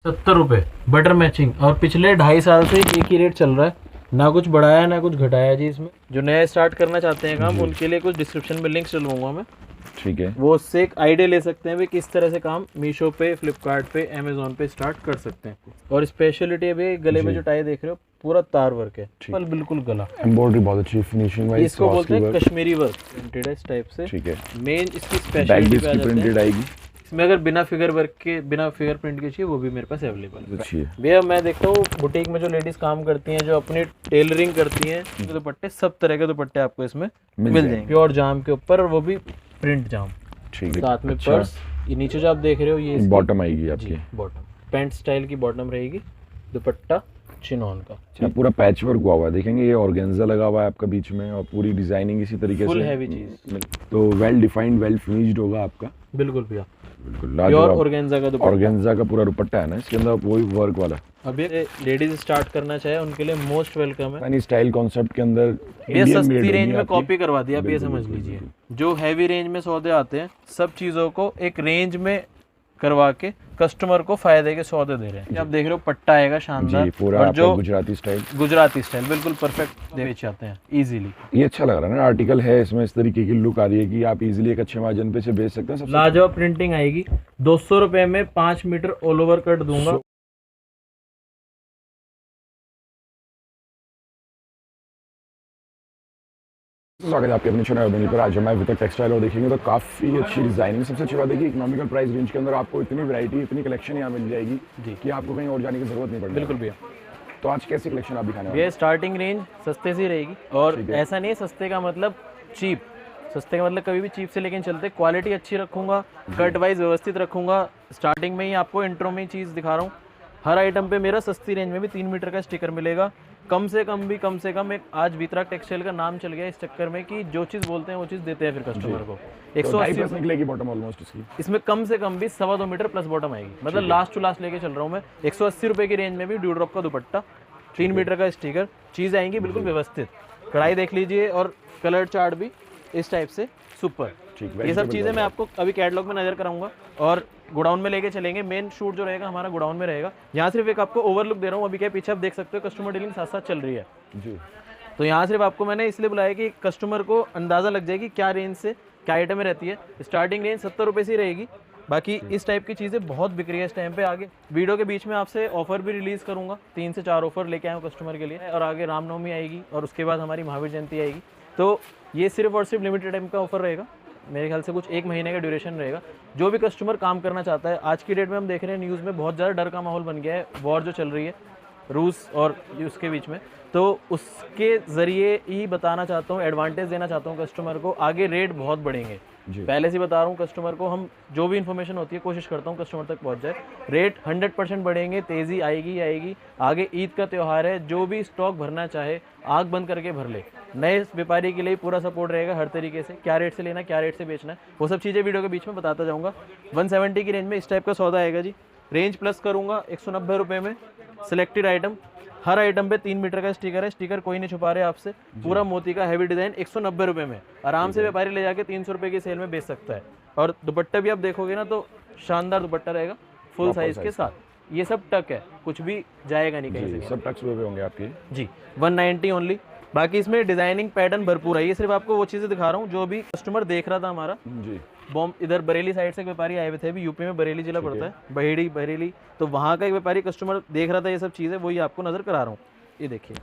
₹70 butter matching, और पिछले 2.5 साल से एक ही रेट चल रहा है, ना कुछ बढ़ाया ना कुछ घटाया जी। इसमें जो नया स्टार्ट करना चाहते हैं काम, उनके लिए कुछ डिस्क्रिप्शन में लिंक्स डलवाऊंगा मैं, ठीक है। वो उससे एक आइडिया ले सकते हैं भी किस तरह से काम मीशो पे, फ्लिपकार्ट पे, अमेजोन पे स्टार्ट कर सकते हैं। और स्पेशलिटी अभी गले में जो टाई देख रहे हो पूरा तार वर्क है, पर बिल्कुल गला एम्ब्रॉयडरी बहुत अच्छी फिनिशिंग वाइज, इसको बोलते हैं कश्मीरी वर्क प्रिंटेड है इस टाइप से। ठीक है। मेन इसकी बैक भी स्पेशलिटी पे आ इसकी जाते हैं। प्रिंटेड आएगी। इसमें अगर बिना फिगर वर्क के, बिना फिगर प्रिंट के चाहिए वो भी मेरे पास अवेलेबल है। अच्छी है। भैया मैं देखता हूँ बुटीक में जो लेडीज काम करती हैं, जो अपनी टेलरिंग करती हैं, उनके दुपट्टे सब तरह के दुपट्टे आपको इसमें मिल जाएंगे प्योर जाम के ऊपर, और वो भी प्रिंट जाम। ठीक है। साथ में पर्स, ये नीचे जो आप देख रहे हो ये बॉटम आएगी आपकी, बॉटम पैंट स्टाइल की बॉटम रहेगी, दुपट्टा चिनॉन का। पूरा पैच वर्क हुआ हुआ है, देखेंगे ये ऑर्गेन्जा लगा हुआ है आपका बीच में, और पूरी डिजाइनिंग इसी तरीके फुल से हैवी चीज, तो वेल डिफाइंड, वेल फिनिश्ड होगा आपका। बिल्कुल भैया, बिल्कुल प्योर लाजवाब। ऑर्गेन्जा का दुपट्टा। ऑर्गेन्जा का पूरा दुपट्टा है ना इसके अंदर, वही वर्क वाला। अब ये लेडीज स्टार्ट करना चाहे उनके लिए मोस्ट वेलकम है। यानी स्टाइल कॉन्सेप्ट के अंदर ये Indian सस्ती made रेंज होगी में आपकी। कॉपी करवा दिया, आप ये समझ लीजिए। जो हैवी रेंज में सौदे आते हैं, सब चीज़ों को एक रेंज में करवा के कस्टमर को फायदे के सौदे दे रहे हैं। आप देख रहे हो पट्टा आएगा शानदार, जी, पूरा और जो गुजराती स्टाइल, गुजराती स्टाइल बिल्कुल परफेक्ट दे चाहते हैं इजीली। ये अच्छा लग रहा है ना, आर्टिकल है इसमें इस तरीके की लुक आ रही है कि आप इजीली एक अच्छे मार्जिन पे से बेच सकते हैं। सबसे लाजवाब प्रिंटिंग आएगी। ₹200 में 5 मीटर ऑल ओवर कट दूंगा। स्वागत है आपके अपने चैनल बनी पर। आज मैं वितक टेक्सटाइल और देखेंगे तो काफ़ी अच्छी डिजाइनिंग। सबसे अच्छी बात है कि इकोनॉमिकल प्राइस रेंज के अंदर आपको इतनी वैरायटी, इतनी कलेक्शन यहाँ मिल जाएगी जी कि आपको कहीं और जाने की जरूरत नहीं पड़ेगी। बिल्कुल भैया। तो आज कैसी कलेक्शन आप दिखाने वाले ये स्टार्टिंग रेंज सस्ते से ही रहेगी, और ऐसा नहीं है सस्ते का मतलब चीप, सस्ते का मतलब कभी भी चीप से लेकिन चलते। क्वालिटी अच्छी रखूंगा, कट वाइज व्यवस्थित रखूंगा। स्टार्टिंग में ही आपको इंट्रो में ही चीज़ दिखा रहा हूँ। हर आइटम पे मेरा सस्ती रेंज में भी 3 मीटर का स्टिकर मिलेगा। कम से कम एक आज वितरक टेक्सटाइल का नाम चल गया इस चक्कर में कि जो चीज़ बोलते हैं वो चीज़ देते हैं फिर कस्टमर को। 180 निकलेगी बॉटम ऑलमोस्ट इसकी। इसमें कम से कम भी 2.25 मीटर प्लस बॉटम आएगी, मतलब लास्ट टू लास्ट लेके चल रहा हूँ मैं। 180 रुपये की रेंज में भी ड्यू ड्रॉप का दुपट्टा, 3 मीटर का स्टिकर, चीज़ आएंगी बिल्कुल व्यवस्थित। कढ़ाई देख लीजिए, और कलर चार्ट भी इस टाइप से सुपर। ये सब चीज़ें मैं आपको अभी कैटलॉग में नज़र कराऊंगा, और गोडाउन में लेके चलेंगे। मेन शूट जो रहेगा हमारा गोडाउन में रहेगा। यहाँ सिर्फ एक आपको ओवरलुक दे रहा हूँ, अभी क्या पीछे आप देख सकते हो कस्टमर डीलिंग साथ साथ चल रही है जी। तो यहाँ सिर्फ आपको मैंने इसलिए बुलाया कि कस्टमर को अंदाज़ा लग जाए कि क्या रेंज से क्या आइटमें रहती है। स्टार्टिंग रेंज ₹70 से ही रहेगी। बाकी इस टाइप की चीज़ें बहुत बिक रही है इस टाइम पे। आगे वीडियो के बीच में आपसे ऑफर भी रिलीज़ करूँगा, 3 से 4 ऑफर लेके आए हूँ कस्टमर के लिए। और आगे रामनवमी आएगी, और उसके बाद हमारी महावीर जयंती आएगी। तो ये सिर्फ और सिर्फ लिमिटेड टाइम का ऑफर रहेगा। मेरे ख्याल से कुछ 1 महीने का ड्यूरेशन रहेगा। जो भी कस्टमर काम करना चाहता है, आज की डेट में हम देख रहे हैं न्यूज़ में बहुत ज़्यादा डर का माहौल बन गया है, वॉर जो चल रही है रूस और उसके बीच में, तो उसके ज़रिए ही बताना चाहता हूँ, एडवांटेज देना चाहता हूँ कस्टमर को। आगे रेट बहुत बढ़ेंगे, पहले से बता रहा हूँ कस्टमर को। हम जो भी इन्फॉर्मेशन होती है कोशिश करता हूँ कस्टमर तक पहुँच जाए। रेट 100% बढ़ेंगे, तेज़ी आएगी। आगे ईद का त्यौहार है, जो भी स्टॉक भरना चाहे आग बंद करके भर ले। नए व्यापारी के लिए पूरा सपोर्ट रहेगा हर तरीके से। क्या रेट से लेना, क्या रेट से बेचना है, वो सब चीज़ें वीडियो के बीच में बताता जाऊँगा। 170 की रेंज में इस टाइप का सौदा आएगा जी। रेंज प्लस करूँगा 190 रुपये में। सिलेक्टेड आइटम, हर आइटम पे 3 मीटर का स्टिकर है। स्टिकर कोई नहीं छुपा रहे आपसे, पूरा मोती का हैवी डिजाइन 190 रुपये में आराम से व्यापारी ले जाके 300 रुपये की सेल में बेच सकता है। और दुपट्टा भी आप देखोगे ना तो शानदार दुपट्टा रहेगा, फुल साइज के साथ। ये सब टक है, कुछ भी जाएगा नहीं कहीं से। सब टक्स हुए होंगे आपके जी, 190 ओनली। बाकी इसमें डिजाइनिंग पैटर्न भरपूर है। ये सिर्फ आपको वो चीज़ें दिखा रहा हूँ जो भी कस्टमर देख रहा था हमारा जी। बॉम्ब इधर बरेली साइड से एक व्यापारी आए हुए थे, अभी यूपी में बरेली जिला पड़ता है, बरेली, तो वहाँ का एक व्यापारी कस्टमर देख रहा था ये सब चीज़ें, वही आपको नज़र करा रहा हूँ। ये देखिए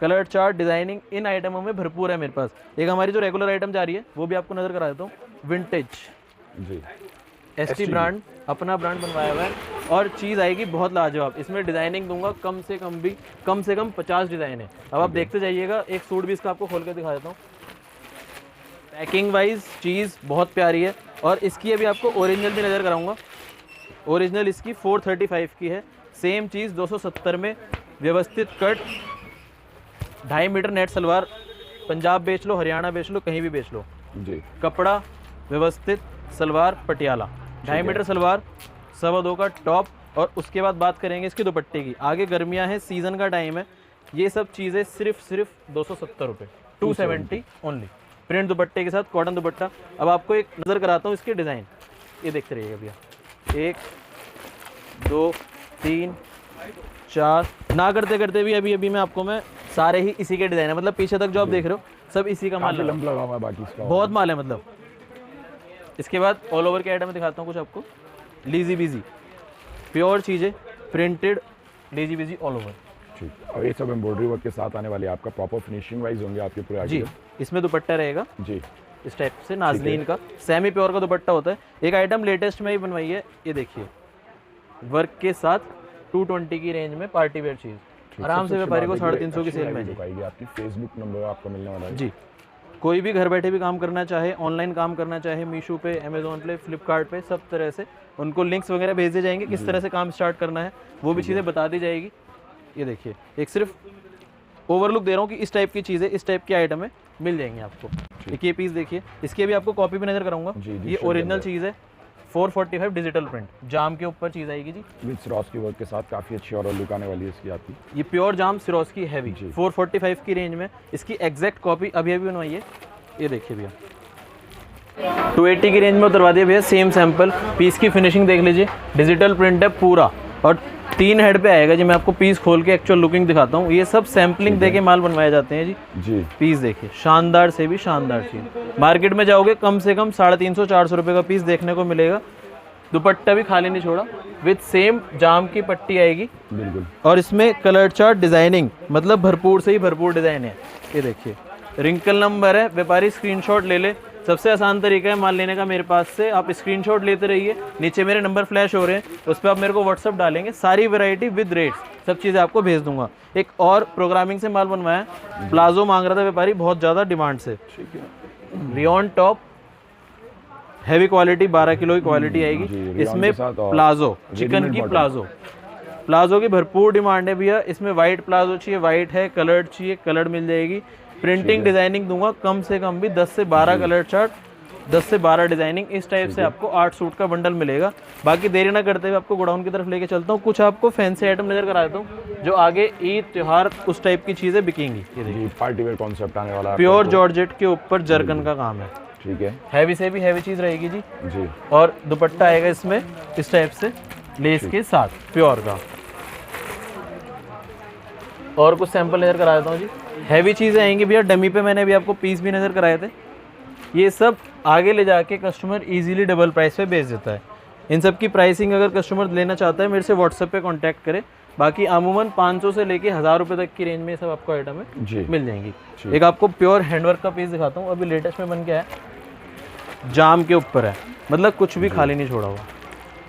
कलर चार्ट, डिजाइनिंग इन आइटमों में भरपूर है मेरे पास। एक हमारी जो रेगुलर आइटम जा रही है वो भी आपको नज़र करा देता हूँ। विंटेज जी, ST ब्रांड, अपना ब्रांड बनवाया हुआ है, और चीज़ आएगी बहुत लाजवाब। इसमें डिजाइनिंग दूंगा कम से कम 50 डिज़ाइन है। अब आप देखते जाइएगा। एक सूट भी इसका आपको खोल के दिखा देता हूँ। पैकिंग वाइज चीज़ बहुत प्यारी है, और इसकी अभी आपको ओरिजिनल भी नज़र कराऊंगा। ओरिजिनल इसकी 435 की है। सेम चीज़ 270 में, व्यवस्थित cut, 2.5 meter net salwar. Punjab बेच लो, हरियाणा बेच लो, कहीं भी बेच लो जी। कपड़ा व्यवस्थित, सलवार पटियाला, 2.5 मीटर सलवार, 2.25 का टॉप। और उसके बाद बात करेंगे इसकी दुपट्टे की। आगे गर्मियाँ हैं, सीज़न का टाइम है। ये सब चीज़ें सिर्फ 270 रुपये, 270 ओनली। प्रिंट दुपट्टे के साथ कॉटन दुपट्टा। अब आपको एक नज़र कराता हूँ इसके डिज़ाइन, ये देखते रहिएगा भैया। 1 2 3 4 ना करते करते भी अभी मैं आपको सारे ही इसी के डिज़ाइन है, मतलब पीछे तक जो आप देख रहे हो सब इसी का माल लंबा लगा हुआ है बाकी इसका बहुत माल है मतलब। इसके बाद ऑल ओवर के आइटम में दिखाता हूँ कुछ आपको। लीजी बीजी प्योर चीज़ें, प्रिंटेड लीजी बीजी ऑल ओवर। ठीक, और ये सब एम्ब्रॉयडरी वर्क के साथ आने वाले आपका प्रॉपर फिनिशिंग वाइज होंगे आपके पूरे जी। इसमें दुपट्टा रहेगा जी इस टाइप से नाजनीन का, सेमी प्योर का दुपट्टा होता है। एक आइटम लेटेस्ट में ही बनवाई है, ये देखिए वर्क के साथ 220 की रेंज में पार्टी वेयर चीज़ आराम से व्यापारी को 350 की सेल में जाएगी। आपकी फेसबुक नंबर आपको मिलने वाला है जी। कोई भी घर बैठे भी काम करना चाहे, ऑनलाइन काम करना चाहे, मीशो पे, अमेजोन पे, फ्लिपकार्ट पे, सब तरह से उनको लिंक्स वगैरह भेज दिए जाएंगे, किस तरह से काम स्टार्ट करना है वो भी चीज़ें बता दी जाएगी। ये देखिए एक सिर्फ ओवरलुक दे रहा हूँ कि इस टाइप की चीज़ें, इस टाइप की आइटम है मिल जाएंगी आपको। एक ये पीस देखिए, इसकी भी आपको कॉपी भी नज़र कराऊंगा। ये ओरिजिनल चीज़ है, 445 डिजिटल प्रिंट जाम के ऊपर चीज़ आएगी जी, विद सिरोस्की वर्क के साथ काफ़ी अच्छी और लुक आने वाली है इसकी आपकी। ये प्योर जाम सिरोस्की हैवी 445 की रेंज में। इसकी एग्जैक्ट कॉपी अभी बनवाई है, ये देखिए भैया 280 की रेंज में उतरवा दिया भैया। सेम सैंपल पीस की फिनिशिंग देख लीजिए, डिजिटल प्रिंट है पूरा और 3 हेड पे आएगा जी। मैं आपको पीस खोल के एक्चुअल लुकिंग दिखाता हूँ। ये सब सैम्पलिंग देके माल बनवाए जाते हैं जी। पीस देखिए शानदार से भी शानदार चीज़। मार्केट में जाओगे कम से कम 350-400 रुपये का पीस देखने को मिलेगा। दुपट्टा भी खाली नहीं छोड़ा, विद सेम जाम की पट्टी आएगी बिल्कुल, और इसमें कलर चार्ट डिजाइनिंग मतलब भरपूर से ही भरपूर डिजाइन है। ये देखिए रिंकल नंबर है, व्यापारी स्क्रीनशॉट ले ले। सबसे आसान तरीका है माल लेने का मेरे पास से, आप स्क्रीनशॉट लेते रहिए, नीचे मेरे नंबर फ्लैश हो रहे हैं, उस पर आप मेरे को व्हाट्सअप डालेंगे, सारी वैरायटी विद रेट्स सब चीज़ें आपको भेज दूंगा। एक और प्रोग्रामिंग से माल बनवाया, प्लाजो मांग रहा था व्यापारी बहुत ज़्यादा डिमांड से, rayon top heavy quality 12 kilo की क्वालिटी आएगी। इसमें प्लाजो चिकन की प्लाजो की भरपूर डिमांड है भैया। इसमें वाइट प्लाजो चाहिए, वाइट है, कलर्ड चाहिए, कलर्ड मिल जाएगी। प्रिंटिंग डिजाइनिंग दूंगा कम से कम भी 10 से 12 कलर चार्ट, 10 से 12 डिजाइनिंग, इस टाइप से आपको 8 सूट का बंडल मिलेगा। बाकी देरी ना करते हुए आपको गोडाउन की तरफ लेके चलता हूँ, कुछ आपको फैंसी आइटम नजर करा देता हूँ जो आगे ईद त्योहार उस टाइप की चीजें बिकेंगी। ये देखिए पार्टी वेयर कॉन्सेप्ट आने वाला है, प्योर जॉर्जेट के ऊपर जरकन का काम है। ठीक है, हैवी से भी हैवी चीज रहेगी जी जी। और दुपट्टा आएगा इसमें इस टाइप से लेस के साथ प्योर का। और कुछ सैंपल नजर करा देता हूँ जी। हैवी चीज़ें आएंगी भैया, डमी पे मैंने अभी आपको पीस भी नज़र कराए थे। ये सब आगे ले जाके कस्टमर इजीली डबल प्राइस पे बेच देता है। इन सब की प्राइसिंग अगर कस्टमर लेना चाहता है मेरे से व्हाट्सएप पे कांटेक्ट करे। बाकी अमूमन 500 से लेके 1000 रुपये तक की रेंज में सब आपको आइटम है जी मिल जाएंगी। एक आपको प्योर हैंडवर्क का पीस दिखाता हूँ, अभी लेटेस्ट में बन के आया, जाम के ऊपर है, मतलब कुछ भी खाली नहीं छोड़ा हुआ,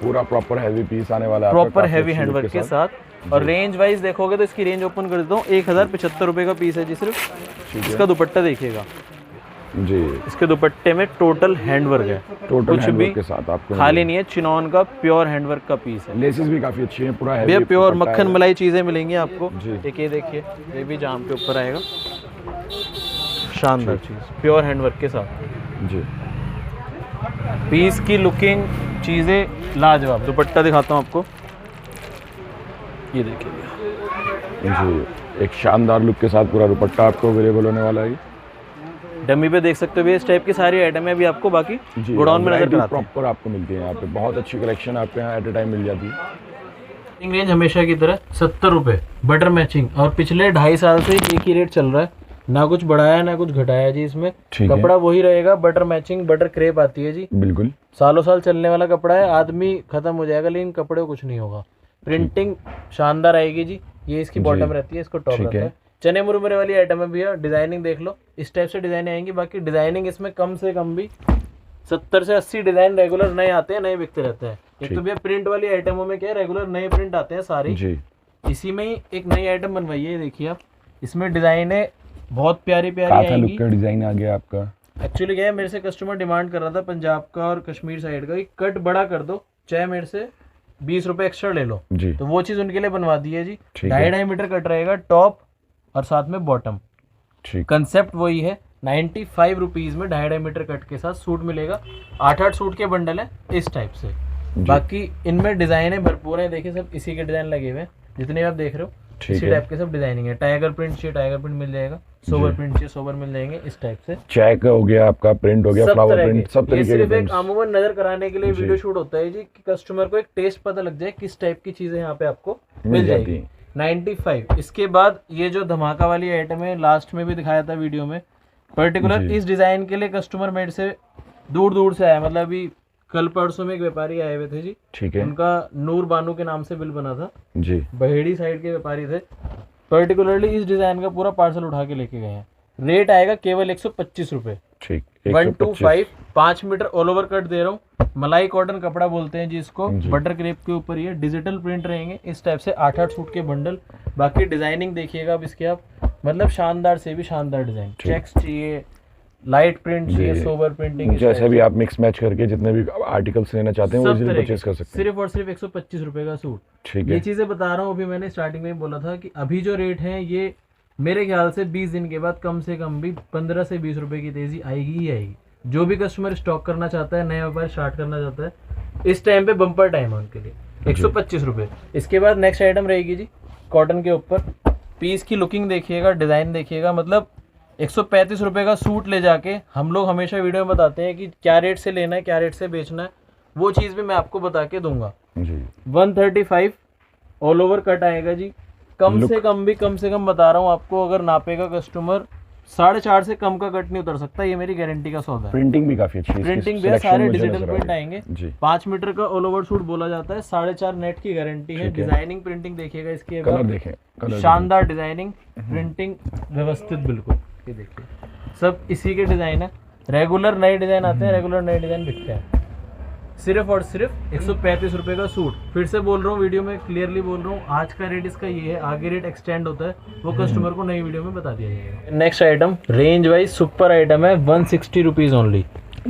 पूरा प्रॉपर हैवी पीस आने वाला है, प्रॉपर हैवी हैंडवर्क के साथ। और रेंज वाइज देखोगे तो इसकी रेंज ओपन कर देता हूँ, 1075 रुपये का पीस है जी सिर्फ। इसका दुपट्टा देखिएगा जी, इसके दुपट्टे में टोटल हैंडवर्क है, टोटल कुछ भी के साथ आपको खाली नहीं है। चिनॉन का प्योर हैंडवर्क का पीस है, लेसेस भी काफी अच्छी हैं, पूरा भैया प्योर मक्खन मलाई चीजें मिलेंगी आपको। जी। एक ये देखिए, ये भी जाम के ऊपर आएगा, शानदार चीज प्योर हैंडवर्क के साथ जी। पीस की लुकिंग चीजें लाजवाब। दुपट्टा दिखाता हूँ आपको, ये देखिए जी, एक शानदार लुक के साथ पूरा दुपट्टा आपको अवेलेबल होने वाला है। डमी पे देख सकते हो भैया, इस टाइप की सारी आइटम है, अभी आपको बाकी गोडाउन में नजर कराते हैं। प्रॉपर आपको मिलती है यहाँ पे, बहुत अच्छी कलेक्शन आपके यहाँ एट ए टाइम मिल जाती है। रेंज हमेशा की तरह 70 रुपये बटर मैचिंग, और पिछले 2.5 साल से एक ही रेट चल रहा है, ना कुछ बढ़ाया ना कुछ घटाया जी। इसमें कपड़ा वही रहेगा, बटर मैचिंग बटर क्रेप आती है जी, बिल्कुल सालों साल चलने वाला कपड़ा है, आदमी खत्म हो जाएगा लेकिन कपड़े को कुछ नहीं होगा। प्रिंटिंग शानदार आएगी जी, ये इसकी बॉटम रहती है, इसको टॉप रहता है। चने मुरमुरे वाली आइटम है भैया, डिजाइनिंग देख लो, इस टाइप से डिजाइन आएंगी। बाकी डिजाइनिंग इसमें कम से कम भी 70 से 80 डिजाइन रेगुलर नए आते हैं, नए बिकते रहते हैं। एक तो भैया प्रिंट वाली आइटमों में क्या है, रेगुलर नए प्रिंट आते हैं सारी जी। इसी में ही एक नई आइटम बनवाई है, देखिए आप, इसमें डिजाइन है बहुत प्यारी प्यारी आएंगी। डिजाइन आ गया आपका। एक्चुअली क्या है, मेरे से कस्टमर डिमांड कर रहा था पंजाब का और कश्मीर साइड का, कट बड़ा कर दो, चाहे मेरे से 20 रुपए एक्स्ट्रा ले लो जी, तो वो चीज उनके लिए बनवा दी है जी। 2.5 मीटर कट रहेगा टॉप और साथ में बॉटम, कंसेप्ट वही है। 95 रुपीज में 2.5 मीटर कट के साथ सूट मिलेगा। 8-8 सूट के बंडल है इस टाइप से। बाकी इनमें डिजाइन भरपूर है, देखिए सब इसी के डिजाइन लगे हुए हैं जितने आप देख रहे हो, ठीक इसी है। टाइप के सब डिजाइनिंग है। टाइगर प्रिंट चाहिए टाइगर प्रिंट मिल जाएगा, सोबर प्रिंट चाहिए सोबर मिल जाएंगे, इस टाइप से। चेक हो गया आपका, प्रिंट हो गया, सब फ्लावर तरह प्रिंट, सब के। ये तरीके सिर्फ के एक अमूमन नजर कराने के लिए जी। वीडियो शूट होता है जी, कि कस्टमर को एक टेस्ट पता लग जाए किस टाइप की चीजें यहाँ पे आपको मिल मिल जाती जाएगी। हैं। 95। इसके बाद ये जो धमाका वाली आइटम है, लास्ट में भी दिखाया था वीडियो में, पर्टिकुलर जी। इस डिजाइन के लिए कस्टमर मेरे से दूर दूर से आया। मतलब अभी कल परसों में एक व्यापारी आए हुए थे जी, ठीक है उनका नूर बानू के नाम से बिल बना था, जी। बहेड़ी साइड के व्यापारी थे, पर्टिकुलरली इस डिजाइन का पूरा पार्सल उठा के लेके गए हैं। रेट आएगा केवल 125 रुपए। ठीक 125 5 मीटर ऑल ओवर कट दे रहा हूँ। मलाई कॉटन कपड़ा बोलते हैं जी इसको, जी। बटर क्रेप के ऊपर ये डिजिटल प्रिंट रहेंगे इस टाइप से। 8-8 सूट के बंडल। बाकी डिजाइनिंग देखिएगा अब इसके आप, मतलब शानदार से भी शानदार डिजाइन। चेक्स चाहिए, लाइट प्रिंट चाहिए, जी। सोबर प्रिंटिंग, जैसे भी आप मिक्स मैच करके जितने भी आर्टिकल्स लेना चाहते हैं वो सब इजीली तरह परचेज के। कर सकते हैं। सिर्फ और सिर्फ 125 रुपए का सूट। ठीक ये है चीजें बता रहा हूँ, अभी मैंने स्टार्टिंग में ही बोला था कि अभी जो रेट है ये मेरे ख्याल से 20 दिन के बाद कम से कम भी 15 से 20 रुपए की तेजी आएगी ही आएगी। जो भी कस्टमर स्टॉक करना चाहता है, नया व्यापार स्टार्ट करना चाहता है, इस टाइम पे बम्पर टाइम है उनके लिए। 125 रुपए। इसके बाद नेक्स्ट आइटम रहेगी जी कॉटन के ऊपर। पीस की लुकिंग देखिएगा, डिजाइन देखिएगा, मतलब 135 रुपए का सूट ले जाके हम लोग हमेशा वीडियो में बताते हैं कि क्या रेट से लेना है, क्या रेट से बेचना है, वो चीज़ भी मैं आपको बता के दूंगा। जी। 135 ऑल ओवर कट आएगा जी। कम से कम बता रहा हूँ आपको, अगर नापेगा कस्टमर 4.5 से कम का कट नहीं उतर सकता, ये मेरी गारंटी का सौदा है। प्रिंटिंग भी काफी अच्छी है, प्रिंटिंग भी है, सारे डिजिटल प्रिंट आएंगे। 5 मीटर का ऑल ओवर सूट बोला जाता है, 4.5 नेट की गारंटी है। डिजाइनिंग प्रिंटिंग देखिएगा इसकी, कलर देखें, कलर शानदार डिजाइनिंग, प्रिंटिंग व्यवस्थित बिल्कुल। ये देखिए सब इसी के डिजाइन है। रेगुलर नए डिजाइन आते हैं, रेगुलर नए डिजाइन बिकते हैं। सिर्फ और सिर्फ 135 रुपए का सूट। फिर से बोल रहा हूँ, वीडियो में क्लियरली बोल रहा हूँ, आज का रेट इसका ये है, आगे रेट एक्सटेंड होता है, वो कस्टमर को नई वीडियो में बता दिया जाएगा। Next item range wise super item है, 160 रुपीज ओनली।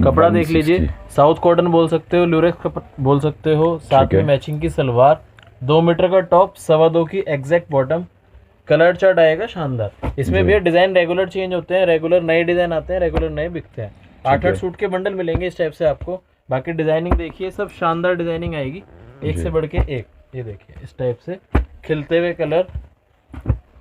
कपड़ा देख लीजिए, साउथ कॉटन बोल सकते हो, ल्यूरेक्स बोल सकते हो, साथ में मैचिंग की सलवार, 2 मीटर का टॉप, 2.25 की एग्जैक्ट बॉटम। कलर चार्ट आएगा शानदार। इसमें भी डिजाइन रेगुलर चेंज होते हैं, रेगुलर नए डिजाइन आते हैं, रेगुलर नए बिकते हैं। 8-8 सूट के बंडल मिलेंगे इस टाइप से आपको। बाकी डिजाइनिंग देखिए, सब शानदार डिजाइनिंग आएगी, एक से बढ़ के एक। ये देखिए इस टाइप से खिलते हुए कलर।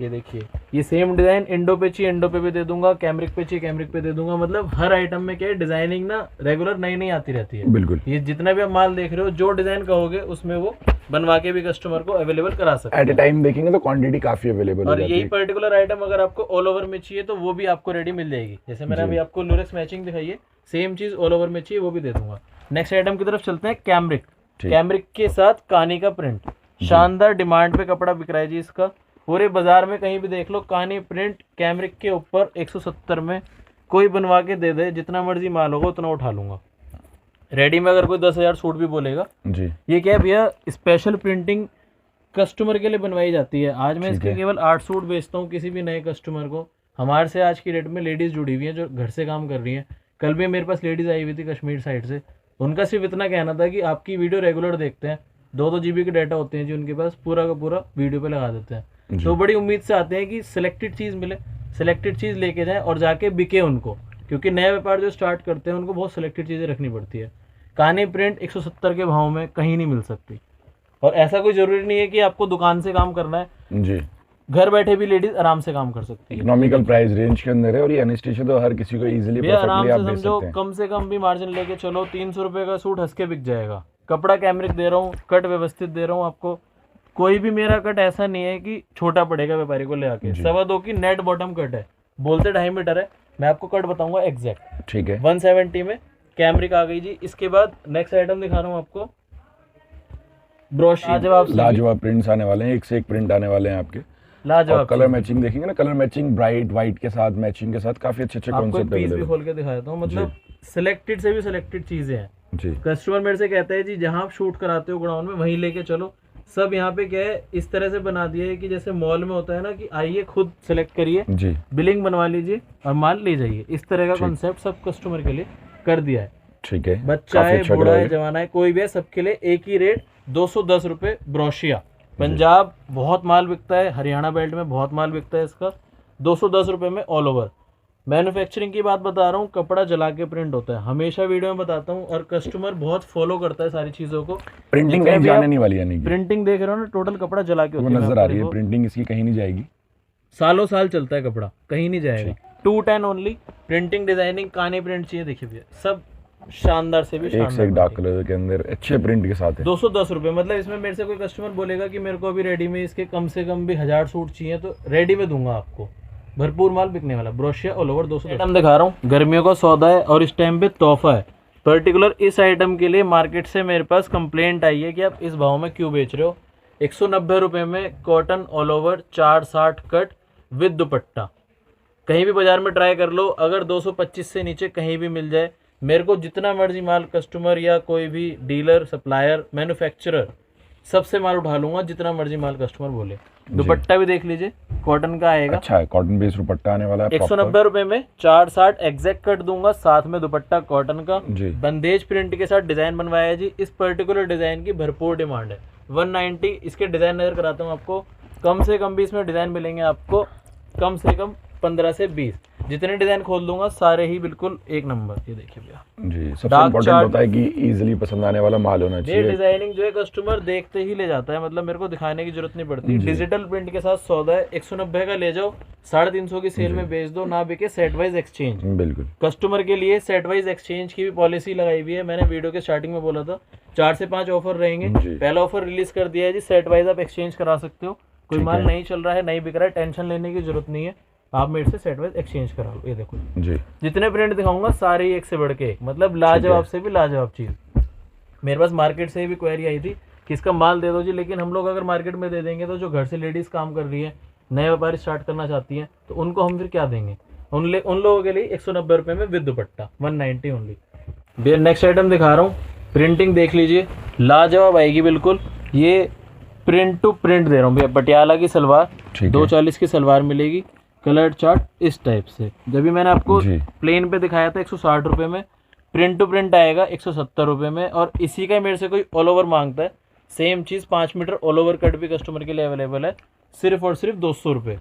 ये देखिए, ये सेम डिजाइन इंडो पे चाहिए इंडो पे भी दे दूंगा, कैमरिक पे चाहिए कैमरिक पे दे दूंगा। मतलब हर आइटम में क्या है, डिजाइनिंग ना रेगुलर नई नई आती रहती है। बिल्कुल। ये जितना भी आप माल देख रहे हो, जो डिजाइन कहोगे उसमें वो बनवा के भी कस्टमर को अवेलेबल करा सकते हैं। एट ए टाइम देखेंगे तो क्वांटिटी काफी अवेलेबल और यही पर्टिकुलर आइटम अगर आपको ऑल ओवर में चाहिए तो वो भी आपको रेडी मिल जाएगी। जैसे मैंने अभी आपको ल्यूरेक्स मैचिंग दिखाई है, सेम चीज ऑल ओवर में चाहिए वो भी दे दूंगा। नेक्स्ट आइटम की तरफ चलते हैं, कैमरिक। कैमरिक के साथ कानी का प्रिंट, शानदार डिमांड पे कपड़ा बिक रहा है जी इसका। पूरे बाजार में कहीं भी देख लो, कानी प्रिंट कैमरिक के ऊपर 170 में कोई बनवा के दे दे, जितना मर्जी माल होगा उतना उठा लूंगा। रेडी में अगर कोई 10,000 सूट भी बोलेगा जी। ये क्या है भैया, स्पेशल प्रिंटिंग कस्टमर के लिए बनवाई जाती है। आज मैं इसके केवल 8 सूट बेचता हूँ किसी भी नए कस्टमर को। हमारे से आज की डेट में लेडीज जुड़ी हुई हैं जो घर से काम कर रही हैं। कल भी मेरे पास लेडीज आई हुई थी कश्मीर साइड से, उनका सिर्फ इतना कहना था कि आपकी वीडियो रेगुलर देखते हैं, 2-2 GB के डाटा होते हैं जी उनके पास, पूरा का पूरा वीडियो पे लगा देते हैं। तो बड़ी उम्मीद से आते हैं कि सिलेक्टेड चीज़ मिले, सिलेक्टेड चीज़ लेके जाएं और जाके बिके उनको, क्योंकि नया व्यापार जो स्टार्ट करते हैं उनको बहुत सिलेक्टेड चीज़ें रखनी पड़ती है। कानी प्रिंट 170 के भाव में कहीं नहीं मिल सकती। और ऐसा कोई जरूरी नहीं है कि आपको दुकान से काम करना है जी, घर बैठे भी लेडीज आराम से काम कर सकती है। इकोनॉमिकल प्राइस रेंज के अंदर है और ये एनेस्थीसिया तो हर किसी को इजीली आराम से समझो, कम से कम भी मार्जिन लेके चलो, 300 रुपए का सूट हंस के बिक जाएगा। कपड़ा कैमरिक दे रहा हूँ, कट व्यवस्थित दे रहा हूँ आपको। कोई भी मेरा कट ऐसा नहीं है कि छोटा पड़ेगा व्यापारी को ले आके। 2.25 की नेट बॉटम कट है, बोलते 2.5 मीटर है, मैं आपको कट बताऊंगा एग्जैक्ट। ठीक है, 170 में कैमरिक आ गई जी। इसके बाद नेक्स्ट आइटम दिखा रहा हूँ आपको, ब्रोशी। लाजवाब प्रिंट्स आने वाले हैं, एक से एक प्रिंट आने वाले हैं आपके। लाजवाब कलर मैचिंग देखेंगे ना, कलर मैचिंग ब्राइट व्हाइट के साथ, मैचिंग के साथ काफी अच्छे कॉन्सेप्ट पीस भी खोल के दिखा देता हूँ। मतलब सिलेक्टेड से भी सिलेक्टेड चीजें हैं जी। कस्टमर मेरे से कहता है जी जहाँ आप शूट कराते हो गोडाउन में वहीं लेके चलो। सब यहाँ पे क्या है, इस तरह से बना दिया है कि जैसे मॉल में होता है ना कि आइए खुद सेलेक्ट करिए जी, बिलिंग बनवा लीजिए और माल ले जाइए। इस तरह का कॉन्सेप्ट सब कस्टमर के लिए कर दिया है। ठीक है, बच्चा है, बूढ़ा है, जवान है, कोई भी है, सबके लिए एक ही रेट 210 रुपये ब्रोशिया। पंजाब बहुत माल बिकता है, हरियाणा बेल्ट में बहुत माल बिकता है इसका, 210 रुपये में ऑल ओवर। मैन्युफैक्चरिंग की बात बता रहा हूँ, कपड़ा जला के प्रिंट होता है, हमेशा वीडियो में बताता हूँ, और कस्टमर बहुत फॉलो करता है सारी चीज़ों को। प्रिंटिंग कहीं जाने नहीं वाली, यानी कि प्रिंटिंग देख रहे हो ना, टोटल कपड़ा जला के वो होती है। नजर आ रही है, प्रिंटिंग इसकी कहीं नहीं जाएगी, सालों साल चलता है कपड़ा, कहीं नहीं जाएगा। 210 ओनली। प्रिंटिंग डिजाइनिंग काने प्रिंट चाहिए, देखिए भैया सब शानदार से भी एक से एक डार्क कलर के अंदर अच्छे प्रिंट के साथ है। 210 रुपये। मतलब इसमें मेरे से कोई कस्टमर बोलेगा कि मेरे को अभी रेडी में इसके कम से कम भी 1000 सूट चाहिए, तो रेडी में दूंगा आपको, भरपूर माल बिकने वाला। ब्रोशिया ऑल ओवर 200 आइटम दिखा रहा हूँ, गर्मियों का सौदा है और इस टाइम पे तोहफा है। पर्टिकुलर इस आइटम के लिए मार्केट से मेरे पास कंप्लेंट आई है कि आप इस भाव में क्यों बेच रहे हो। 190 रुपये में cotton all over 460 cut with दुपट्टा। कहीं भी बाजार में ट्राई कर लो, अगर 225 से नीचे कहीं भी मिल जाए, मेरे को जितना मर्जी माल कस्टमर या कोई भी डीलर, सप्लायर, मैन्युफैक्चरर सबसे माल उठा लूंगा, जितना मर्जी माल कस्टमर बोले। दुपट्टा भी देख लीजिए, कॉटन का आएगा। अच्छा है, कॉटन बेस्ड दुपट्टा आने वाला है। 190 रुपये में 460 एग्जैक्ट कट दूंगा, साथ में दुपट्टा कॉटन का जी। बंदेज प्रिंट के साथ डिजाइन बनवाया है जी। इस पर्टिकुलर डिजाइन की भरपूर डिमांड है। 190 इसके डिजाइन नजर कराता हूँ आपको। कम से कम भी इसमें डिजाइन मिलेंगे आपको, कम से कम 15 से 20। जितने डिजाइन खोल दूंगा सारे ही बिल्कुल एक नंबर। ये देखिए भैया जी, सबसे इम्पोर्टेंट होता है कि इजीली पसंद आने वाला माल होना ये चाहिए। डिजाइनिंग जो है कस्टमर देखते ही ले जाता है, मतलब मेरे को दिखाने की जरूरत नहीं पड़ती। डिजिटल प्रिंट के साथ सौदा है। 190 का ले जाओ, 350 की सेल में बेच दो, ना बिके सेट वाइज एक्सचेंज। बिल्कुल, कस्टमर के लिए सेट वाइज एक्सचेंज की भी पॉलिसी लगाई हुई है। मैंने वीडियो के स्टार्टिंग में बोला था 4 से 5 ऑफर रहेंगे। पहला ऑफर रिलीज कर दिया है जी, सेट वाइज आप एक्सचेंज करा सकते हो। कोई माल नहीं चल रहा है, नहीं बिक रहा है, टेंशन लेने की जरूरत नहीं है, आप मेरे से सेट वाइज एक्सचेंज करा लो। ये देखो जी, जितने प्रिंट दिखाऊंगा सारे एक से बढ़ के एक, मतलब लाजवाब से भी लाजवाब चीज़। मेरे पास मार्केट से भी क्वेरी आई थी कि इसका माल दे दो जी, लेकिन हम लोग अगर मार्केट में दे देंगे तो जो घर से लेडीज़ काम कर रही है, नए व्यापार स्टार्ट करना चाहती हैं, तो उनको हम फिर क्या देंगे। उन लोगों के लिए 190 रुपये में विद दुपट्टा 190 ओनली। भैया नेक्स्ट आइटम दिखा रहा हूँ, प्रिंटिंग देख लीजिए, लाजवाब आएगी बिल्कुल। ये प्रिंट टू प्रिंट दे रहा हूँ भैया, पटियाला की सलवार, 240 की सलवार मिलेगी, कलर चार्ट इस टाइप से। जब भी मैंने आपको प्लेन पे दिखाया था 160 रुपये में, प्रिंट टू प्रिंट आएगा 170 रुपये में। और इसी का मेरे से कोई ऑल ओवर मांगता है, सेम चीज़ 5 मीटर ऑल ओवर कट भी कस्टमर के लिए अवेलेबल है, सिर्फ और सिर्फ 200 रुपये।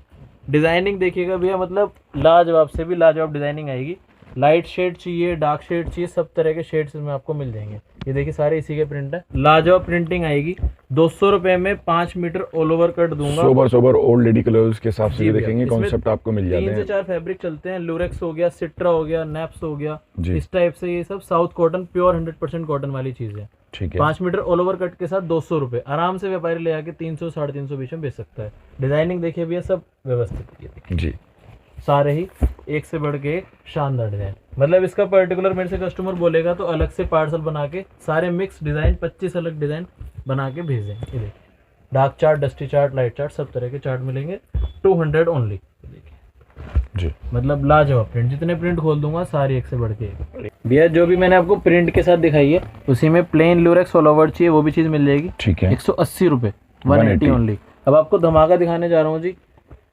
डिज़ाइनिंग देखिएगा भैया, मतलब लाजवाब से भी लाजवाब डिज़ाइनिंग आएगी। लाइट शेड चाहिए, डार्क शेड चाहिए, सब तरह के शेड्स इसमें आपको मिल जाएंगे। ये देखिए सारे इसी के प्रिंट है, लाजवाब प्रिंटिंग आएगी। 200 रुपये में 5 मीटर ऑल ओवर कट दूंगा। सोबर ओल्ड लेडी कलर्स के हिसाब से देखेंगे, कॉन्सेप्ट आपको मिल जाते हैं। 3 से 4 फैब्रिक चलते हैं, लूरेक्स हो गया, सिट्रा हो गया, नेप्स हो गया, इस टाइप से। ये सब साउथ कॉटन, प्योर 100% कॉटन वाली चीज़ है। ठीक है, 5 मीटर ऑल ओवर कट के साथ 200 रुपये। आराम से व्यापारी ले आके 300 350 बीच में बेच सकता है। डिजाइनिंग देखिए भैया, सब व्यवस्थित जी, सारे ही एक से बढ़ के एक शानदार डिजाइन। मतलब इसका पर्टिकुलर मेरे से कस्टमर बोलेगा तो अलग से पार्सल बना के सारे मिक्स डिजाइन 25 अलग डिजाइन बना के भेज देंगे। ये देखिए dark chart, dusty chart, light chart, सब तरह के चार्ट मिलेंगे। 200 ओनली। देखिए जी, मतलब लाजवाब प्रिंट, जितने प्रिंट खोल दूंगा सारे एक से बढ़ के एक। भैया जो भी मैंने आपको प्रिंट के साथ दिखाई है उसी में प्लेन लूरेक्स ऑल ओवर चाहिए, वो भी चीज़ मिल जाएगी। ठीक है, 180 रुपये, 180 ओनली। अब आपको धमाका दिखाने जा रहा हूँ जी,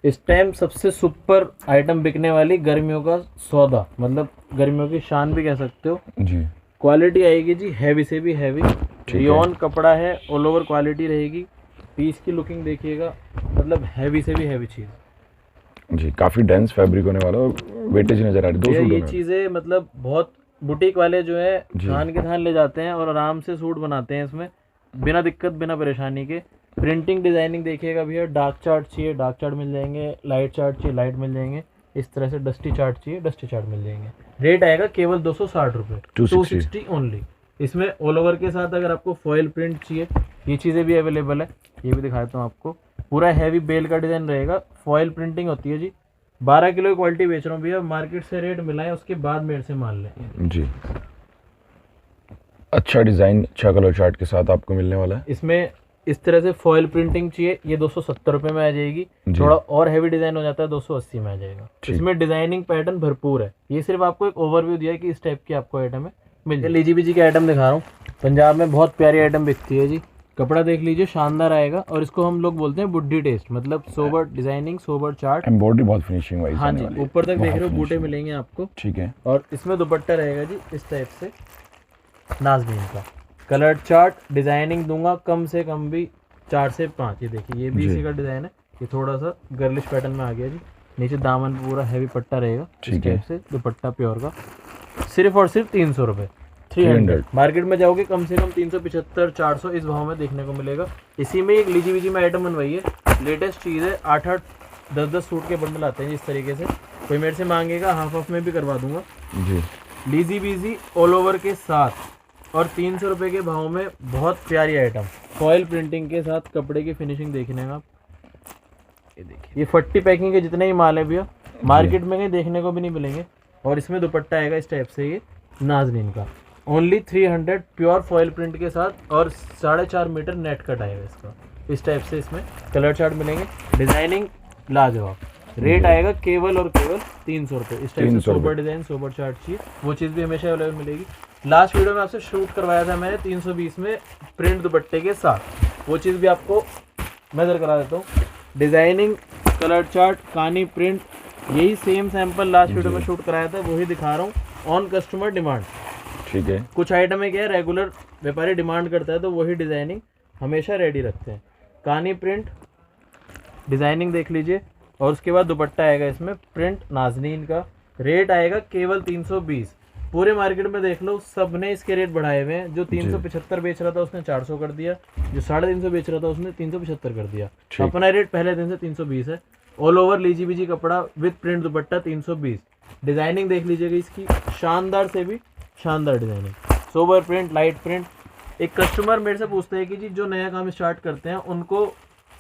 इस टाइम सबसे सुपर आइटम बिकने वाली, गर्मियों का सौदा, मतलब गर्मियों की शान भी कह सकते हो जी। क्वालिटी आएगी जी, हैवी से भी हैवी रियोन कपड़ा है, ऑल ओवर क्वालिटी रहेगी। पीस की लुकिंग देखिएगा, मतलब हैवी से भी हैवी चीज़ जी, काफ़ी डेंस फैब्रिक होने वाला, वेटेज नजर आ रही है। 2 सूट ये चीज़ें मतलब बहुत बुटीक वाले जो है थान के थान ले जाते हैं और आराम से सूट बनाते हैं इसमें, बिना दिक्कत बिना परेशानी के। प्रिंटिंग डिजाइनिंग देखिएगा भैया, डार्क चार्ट चाहिए डार्क चार्ट मिल जाएंगे, लाइट चार्ट चाहिए लाइट मिल जाएंगे, इस तरह से डस्टी चार्ट चाहिए डस्टी चार्ट मिल जाएंगे। रेट आएगा केवल 260 रुपये, 260 ओनली। इसमें ऑल ओवर के साथ अगर आपको फॉयल प्रिंट चाहिए, ये चीज़ें भी अवेलेबल है, ये भी दिखाता हूँ आपको। पूरा हैवी बेल का डिज़ाइन रहेगा, फॉयल प्रिंटिंग होती है जी। 12 किलो की क्वालिटी बेच रहा हूँ भैया, मार्केट से रेट मिलाएं उसके बाद मेरे से मान लें जी। अच्छा डिज़ाइन, अच्छा कलर चार्ट के साथ आपको मिलने वाला है। इसमें इस तरह से फॉयल प्रिंटिंग चाहिए, ये 270 रुपये में आ जाएगी। थोड़ा और हैवी डिजाइन हो जाता है 280 में आ जाएगा। इसमें डिजाइनिंग पैटर्न भरपूर है। ये सिर्फ आपको एक ओवरव्यू दिया है कि इस टाइप की आपको आइटम है मिल जाए। लीजी बीजी की आइटम दिखा रहा हूँ, पंजाब में बहुत प्यारी आइटम बिकती है जी। कपड़ा देख लीजिए, शानदार आएगा, और इसको हम लोग बोलते हैं बुड्ढी टेस्ट, मतलब sober designing, sober chart, embroidery बहुत फिनिशिंग वाइज। हाँ जी, ऊपर तक देख रहे हो बूटे मिलेंगे आपको। ठीक है, और इसमें दुपट्टा रहेगा जी इस टाइप से नाज़मीन का। कलर चार्ट डिजाइनिंग दूंगा कम से कम भी 4 से 5। ये देखिए ये भी इसी का डिज़ाइन है, ये थोड़ा सा गर्लिश पैटर्न में आ गया जी। नीचे दामन पे पूरा हैवी पट्टा रहेगा इस ठीक है। टाइप से, दुपट्टा प्योर का, सिर्फ और सिर्फ 300 रुपये, 300। मार्केट में जाओगे कम से कम 375 400 इस भाव में देखने को मिलेगा। इसी में एक लीजी बीजी में आइटम बनवाई है, लेटेस्ट चीज़ है। 8-8 10-10 सूट के बंडल आते हैं इस तरीके से, कोई मेरे से मांगेगा हाफ ऑफ में भी करवा दूंगा जी। लीजी बीजी ऑल ओवर के साथ और 300 रुपये के भाव में बहुत प्यारी आइटम, फॉयल प्रिंटिंग के साथ। कपड़े की फिनिशिंग देखने में आप ये देखिए, ये 40 पैकिंग के जितने ही माल है भैया मार्केट में कहीं देखने को भी नहीं मिलेंगे। और इसमें दुपट्टा आएगा इस टाइप से, ये नाजनीन का, ओनली 300 प्योर फॉयल प्रिंट के साथ, और 4.5 मीटर नेट कट आएगा इसका इस टाइप से। इसमें कलर चार्ट मिलेंगे, डिजाइनिंग लाजवाब। रेट आएगा केवल और केवल 300 रुपये इस टाइप से। सोबर डिजाइन, सोबर चार्ट चाहिए वो चीज़ भी हमेशा अवेलेबल मिलेगी। लास्ट वीडियो में आपसे शूट करवाया था मैंने 320 में प्रिंट दुपट्टे के साथ, वो चीज़ भी आपको नजर करा देता हूँ। डिजाइनिंग, कलर चार्ट, कानी प्रिंट, यही सेम सैंपल लास्ट वीडियो में शूट कराया था, वही दिखा रहा हूँ ऑन कस्टमर डिमांड। ठीक है। कुछ आइटम है क्या है रेगुलर व्यापारी डिमांड करता है तो वही डिजाइनिंग हमेशा रेडी रखते हैं। कानी प्रिंट डिजाइनिंग देख लीजिए, और उसके बाद दुपट्टा आएगा इसमें प्रिंट नाजनीन का। रेट आएगा केवल 320। पूरे मार्केट में देख लो सब ने इसके रेट बढ़ाए हुए हैं। जो 375 बेच रहा था उसने 400 कर दिया, जो 350 बेच रहा था उसने 375 कर दिया। अपना रेट पहले दिन से 320 है। ऑल ओवर लीजी बीजी कपड़ा विद प्रिंट दुपट्टा 320। डिजाइनिंग देख लीजिएगा इसकी, शानदार से भी शानदार designing, sober print, light print. एक कस्टमर मेरे से पूछते हैं कि जी जो नया काम स्टार्ट करते हैं उनको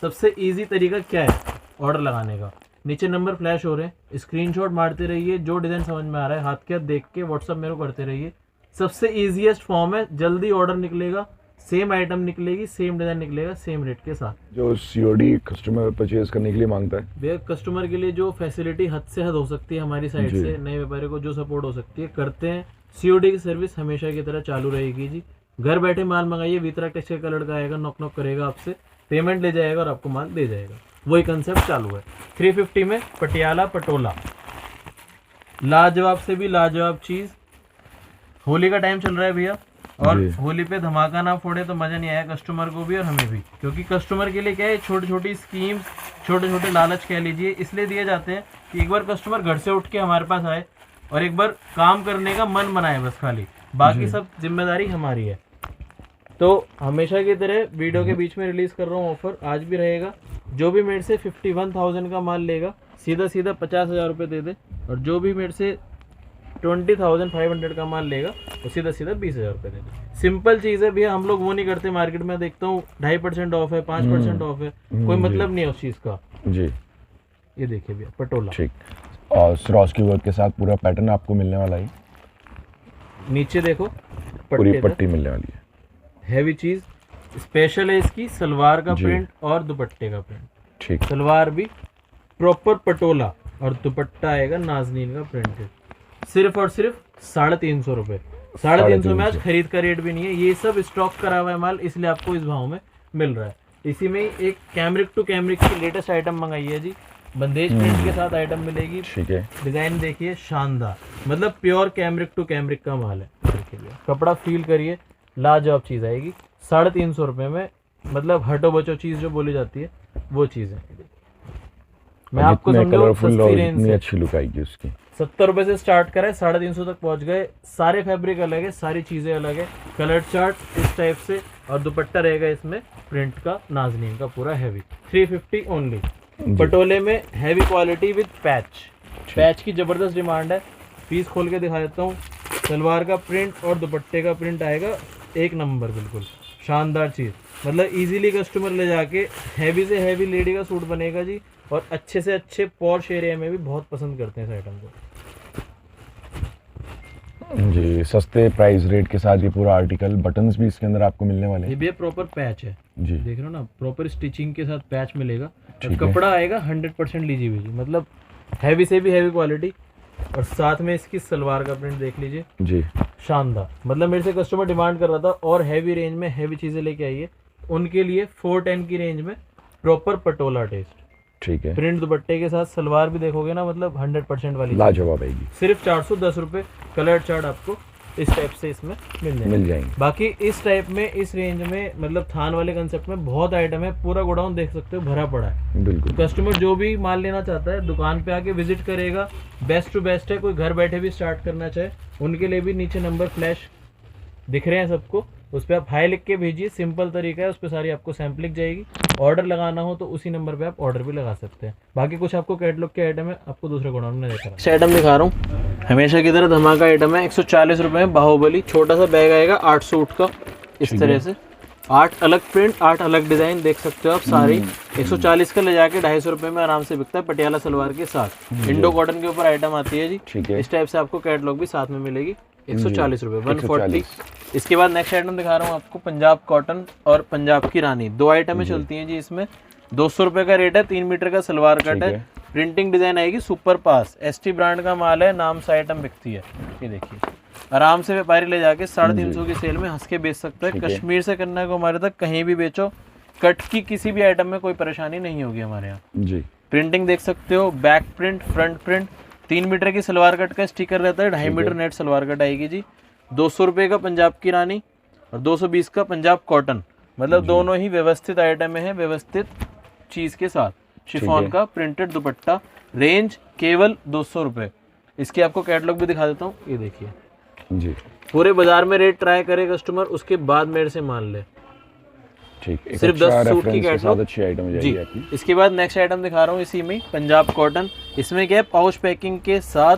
सबसे इजी तरीका क्या है ऑर्डर लगाने का। नीचे नंबर फ्लैश हो रहे हैं, स्क्रीनशॉट मारते रहिए, जो डिज़ाइन समझ में आ रहा है हाथ के हाथ देख के व्हाट्सअप मेरे को करते रहिए। सबसे ईजीएस्ट फॉर्म है, जल्दी ऑर्डर निकलेगा, सेम आइटम निकलेगी, सेम डिज़ाइन निकलेगा, सेम रेट के साथ। जो सीओडी कस्टमर परचेज करने के लिए मांगता है, भैया कस्टमर के लिए जो फैसिलिटी हद से हद हो सकती है हमारी साइड से, नए व्यापारी को जो सपोर्ट हो सकती है करते हैं। सीओडी की सर्विस हमेशा की तरह चालू रहेगी जी। घर बैठे माल मंगाइए, वितरा टेक्सटाइल का लड़का आएगा, नॉक नॉक करेगा आपसे, पेमेंट ले जाएगा और आपको माल दे जाएगा। वही कंसेप्ट चालू है। 350 में पटियाला पटोला, लाजवाब से भी लाजवाब चीज़। होली का टाइम चल रहा है भैया, और होली पे धमाका ना फोड़े तो मज़ा नहीं आया कस्टमर को भी और हमें भी, क्योंकि कस्टमर के लिए क्या है, छोटी छोटी स्कीम्स, छोटे छोटे लालच कह लीजिए, इसलिए दिए जाते हैं कि एक बार कस्टमर घर से उठ के हमारे पास आए और एक बार काम करने का मन बनाए बस खाली, बाकी सब जिम्मेदारी हमारी है। तो हमेशा की तरह वीडियो के बीच में रिलीज़ कर रहा हूँ ऑफर, आज भी रहेगा। जो भी मेरे से 51,000 का माल लेगा सीधा सीधा 50,000 रुपये दे दे, और जो भी मेरे से 20,500 का माल लेगा वो सीधा सीधा 20,000 रुपये दे दे। सिंपल चीज़ है भैया, हम लोग वो नहीं करते। मार्केट में देखता हूँ 2.5% ऑफ है, 5% ऑफ है, कोई मतलब नहीं है उस चीज़ का जी। ये देखिए भैया पटोला, ठीक, और स्वराज वर्क के साथ पूरा पैटर्न आपको मिलने वाला है। नीचे देखो पूरी पट्टी मिलने वाली है, हैवी चीज़। स्पेशल है इसकी सलवार का प्रिंट और दुपट्टे का प्रिंट। ठीक, सलवार भी प्रॉपर पटोला और दुपट्टा आएगा नाजनीन का प्रिंटेड, सिर्फ और सिर्फ 350 रुपये। 350 में आज खरीद का रेट भी नहीं है, ये सब स्टॉक करा हुआ है माल, इसलिए आपको इस भाव में मिल रहा है। इसी में एक कैमरिक टू कैमरिक की लेटेस्ट आइटम मंगाई है जी, बंदेज प्रिंट के साथ आइटम मिलेगी। ठीक है। डिजाइन देखिए शानदार, मतलब प्योर कैमरिक टू कैमरिक का माल है। देखिए कपड़ा फील करिए, लाजवाब चीज़ आएगी 350 रुपये में, मतलब हटो बचो चीज़ जो बोली जाती है वो चीज़ है। मैं आपको इतनी अच्छी लुक आएगी उसकी। 70 रुपये से स्टार्ट करें, 350 तक पहुंच गए। सारे फैब्रिक अलग है, सारी चीज़ें अलग है। कलर चार्ट इस टाइप से, और दुपट्टा रहेगा इसमें प्रिंट का नाजनीन का पूरा हैवी। 350 ओनली। पटोले में heavy quality with patch, patch की ज़बरदस्त डिमांड है। पीस खोल के दिखा देता हूँ। सलवार का प्रिंट और दुपट्टे का प्रिंट आएगा एक नंबर, बिल्कुल शानदार चीज़। मतलब इजीली कस्टमर ले जाके हैवी से हैवी लेडी का सूट बनेगा जी, और अच्छे से अच्छे पॉश एरिया में भी बहुत पसंद करते हैं इस आइटम को जी। सस्ते प्राइस रेट के साथ ये पूरा आर्टिकल, बटन्स भी इसके अंदर आपको मिलने वाले हैं। ये भी प्रॉपर पैच है जी, देख रहे हो ना, प्रॉपर स्टिचिंग के साथ पैच मिलेगा। और कपड़ा आएगा 100% लीजी बीजी, मतलब हैवी से भी हैवी क्वालिटी। और साथ में इसकी सलवार का प्रिंट देख लीजिए जी, शानदार। मतलब मेरे से कस्टमर डिमांड कर रहा था और हैवी रेंज में हैवी चीज़ें लेके आइए, उनके लिए 410 की रेंज में प्रॉपर पटोला टेस्ट। ठीक है। प्रिंट दुपट्टे के साथ सलवार भी देखोगे ना, मतलब 100% वाली लाजवाब आएगी। सिर्फ 410 रुपये। कलर चार्ट आपको इस टाइप से इसमें मिल जाएंगे। बाकी इस टाइप में इस रेंज में मतलब थान वाले कंसेप्ट में बहुत आइटम है, पूरा गोडाउन देख सकते हो भरा पड़ा है। बिल्कुल, कस्टमर जो भी माल लेना चाहता है दुकान पे आके विजिट करेगा, बेस्ट टू बेस्ट है। कोई घर बैठे भी स्टार्ट करना चाहे उनके लिए भी नीचे नंबर फ्लैश दिख रहे हैं सबको, उस पर आप हाई लिख के भेजिए, सिंपल तरीका है, उस पर सारी आपको सैंपल लिख जाएगी। ऑर्डर लगाना हो तो उसी नंबर पे आप ऑर्डर भी लगा सकते हैं। बाकी कुछ आपको कैटलॉग के आइटम है, आपको दूसरे गोडाउन में देखा है। आइटम दिखा रहा हूँ, हमेशा की तरह धमाका आइटम है। 140 रुपये में बाहुबली, छोटा सा बैग आएगा 8 सूट का, इस तरह से 8 अलग प्रिंट, 8 अलग डिजाइन देख सकते हो आप सारी। 140 का ले जाके 250 रुपये में आराम से बिकता है, पटियाला सलवार के साथ। इंडो कॉटन के ऊपर आइटम आती है जी, ठीक है। इस टाइप से आपको कैटलॉग भी साथ में मिलेगी। 140 रुपये, 140। इसके बाद नेक्स्ट आइटम दिखा रहा हूँ आपको, पंजाब कॉटन और पंजाब की रानी, 2 आइटमें चलती हैं जी इसमें। 200 रुपये का रेट है, 3 मीटर का सलवार कट है, प्रिंटिंग डिजाइन आएगी सुपर पास, ST ब्रांड का माल है, नाम से आइटम बिकती है। ये देखिए, आराम से व्यापारी ले जाके 350 की सेल में हंस के बेच सकता है। कश्मीर से कन्याकुमारी तक कहीं भी बेचो, कट की किसी भी आइटम में कोई परेशानी नहीं होगी हमारे यहाँ जी। प्रिंटिंग देख सकते हो, back print, front print, 3 meter की सलवार कट का स्टिकर रहता है, 2.5 मीटर नेट सलवार कट आएगी जी। 200 रुपये का पंजाब की रानी और 220 का पंजाब कॉटन, मतलब दोनों ही व्यवस्थित आइटम है, व्यवस्थित चीज के साथ। शिफॉन का प्रिंटेड दुपट्टा, रेंज केवल 200 रुपये। इसकी आपको कैटलॉग भी दिखा देता हूँ, ये देखिए जी। पूरे बाजार में रेट ट्राई करे कस्टमर, उसके बाद मेरे से मान ले। ठीक, सिर्फ 10 सूट की कैटलॉग, अच्छी आइटम हो जाएगी आपकी। इसके बाद नेक्स्ट आइटम दिखा रहा हूँ इसी में, पंजाब कॉटन। इसमें क्या है, पाउच पैकिंग के साथ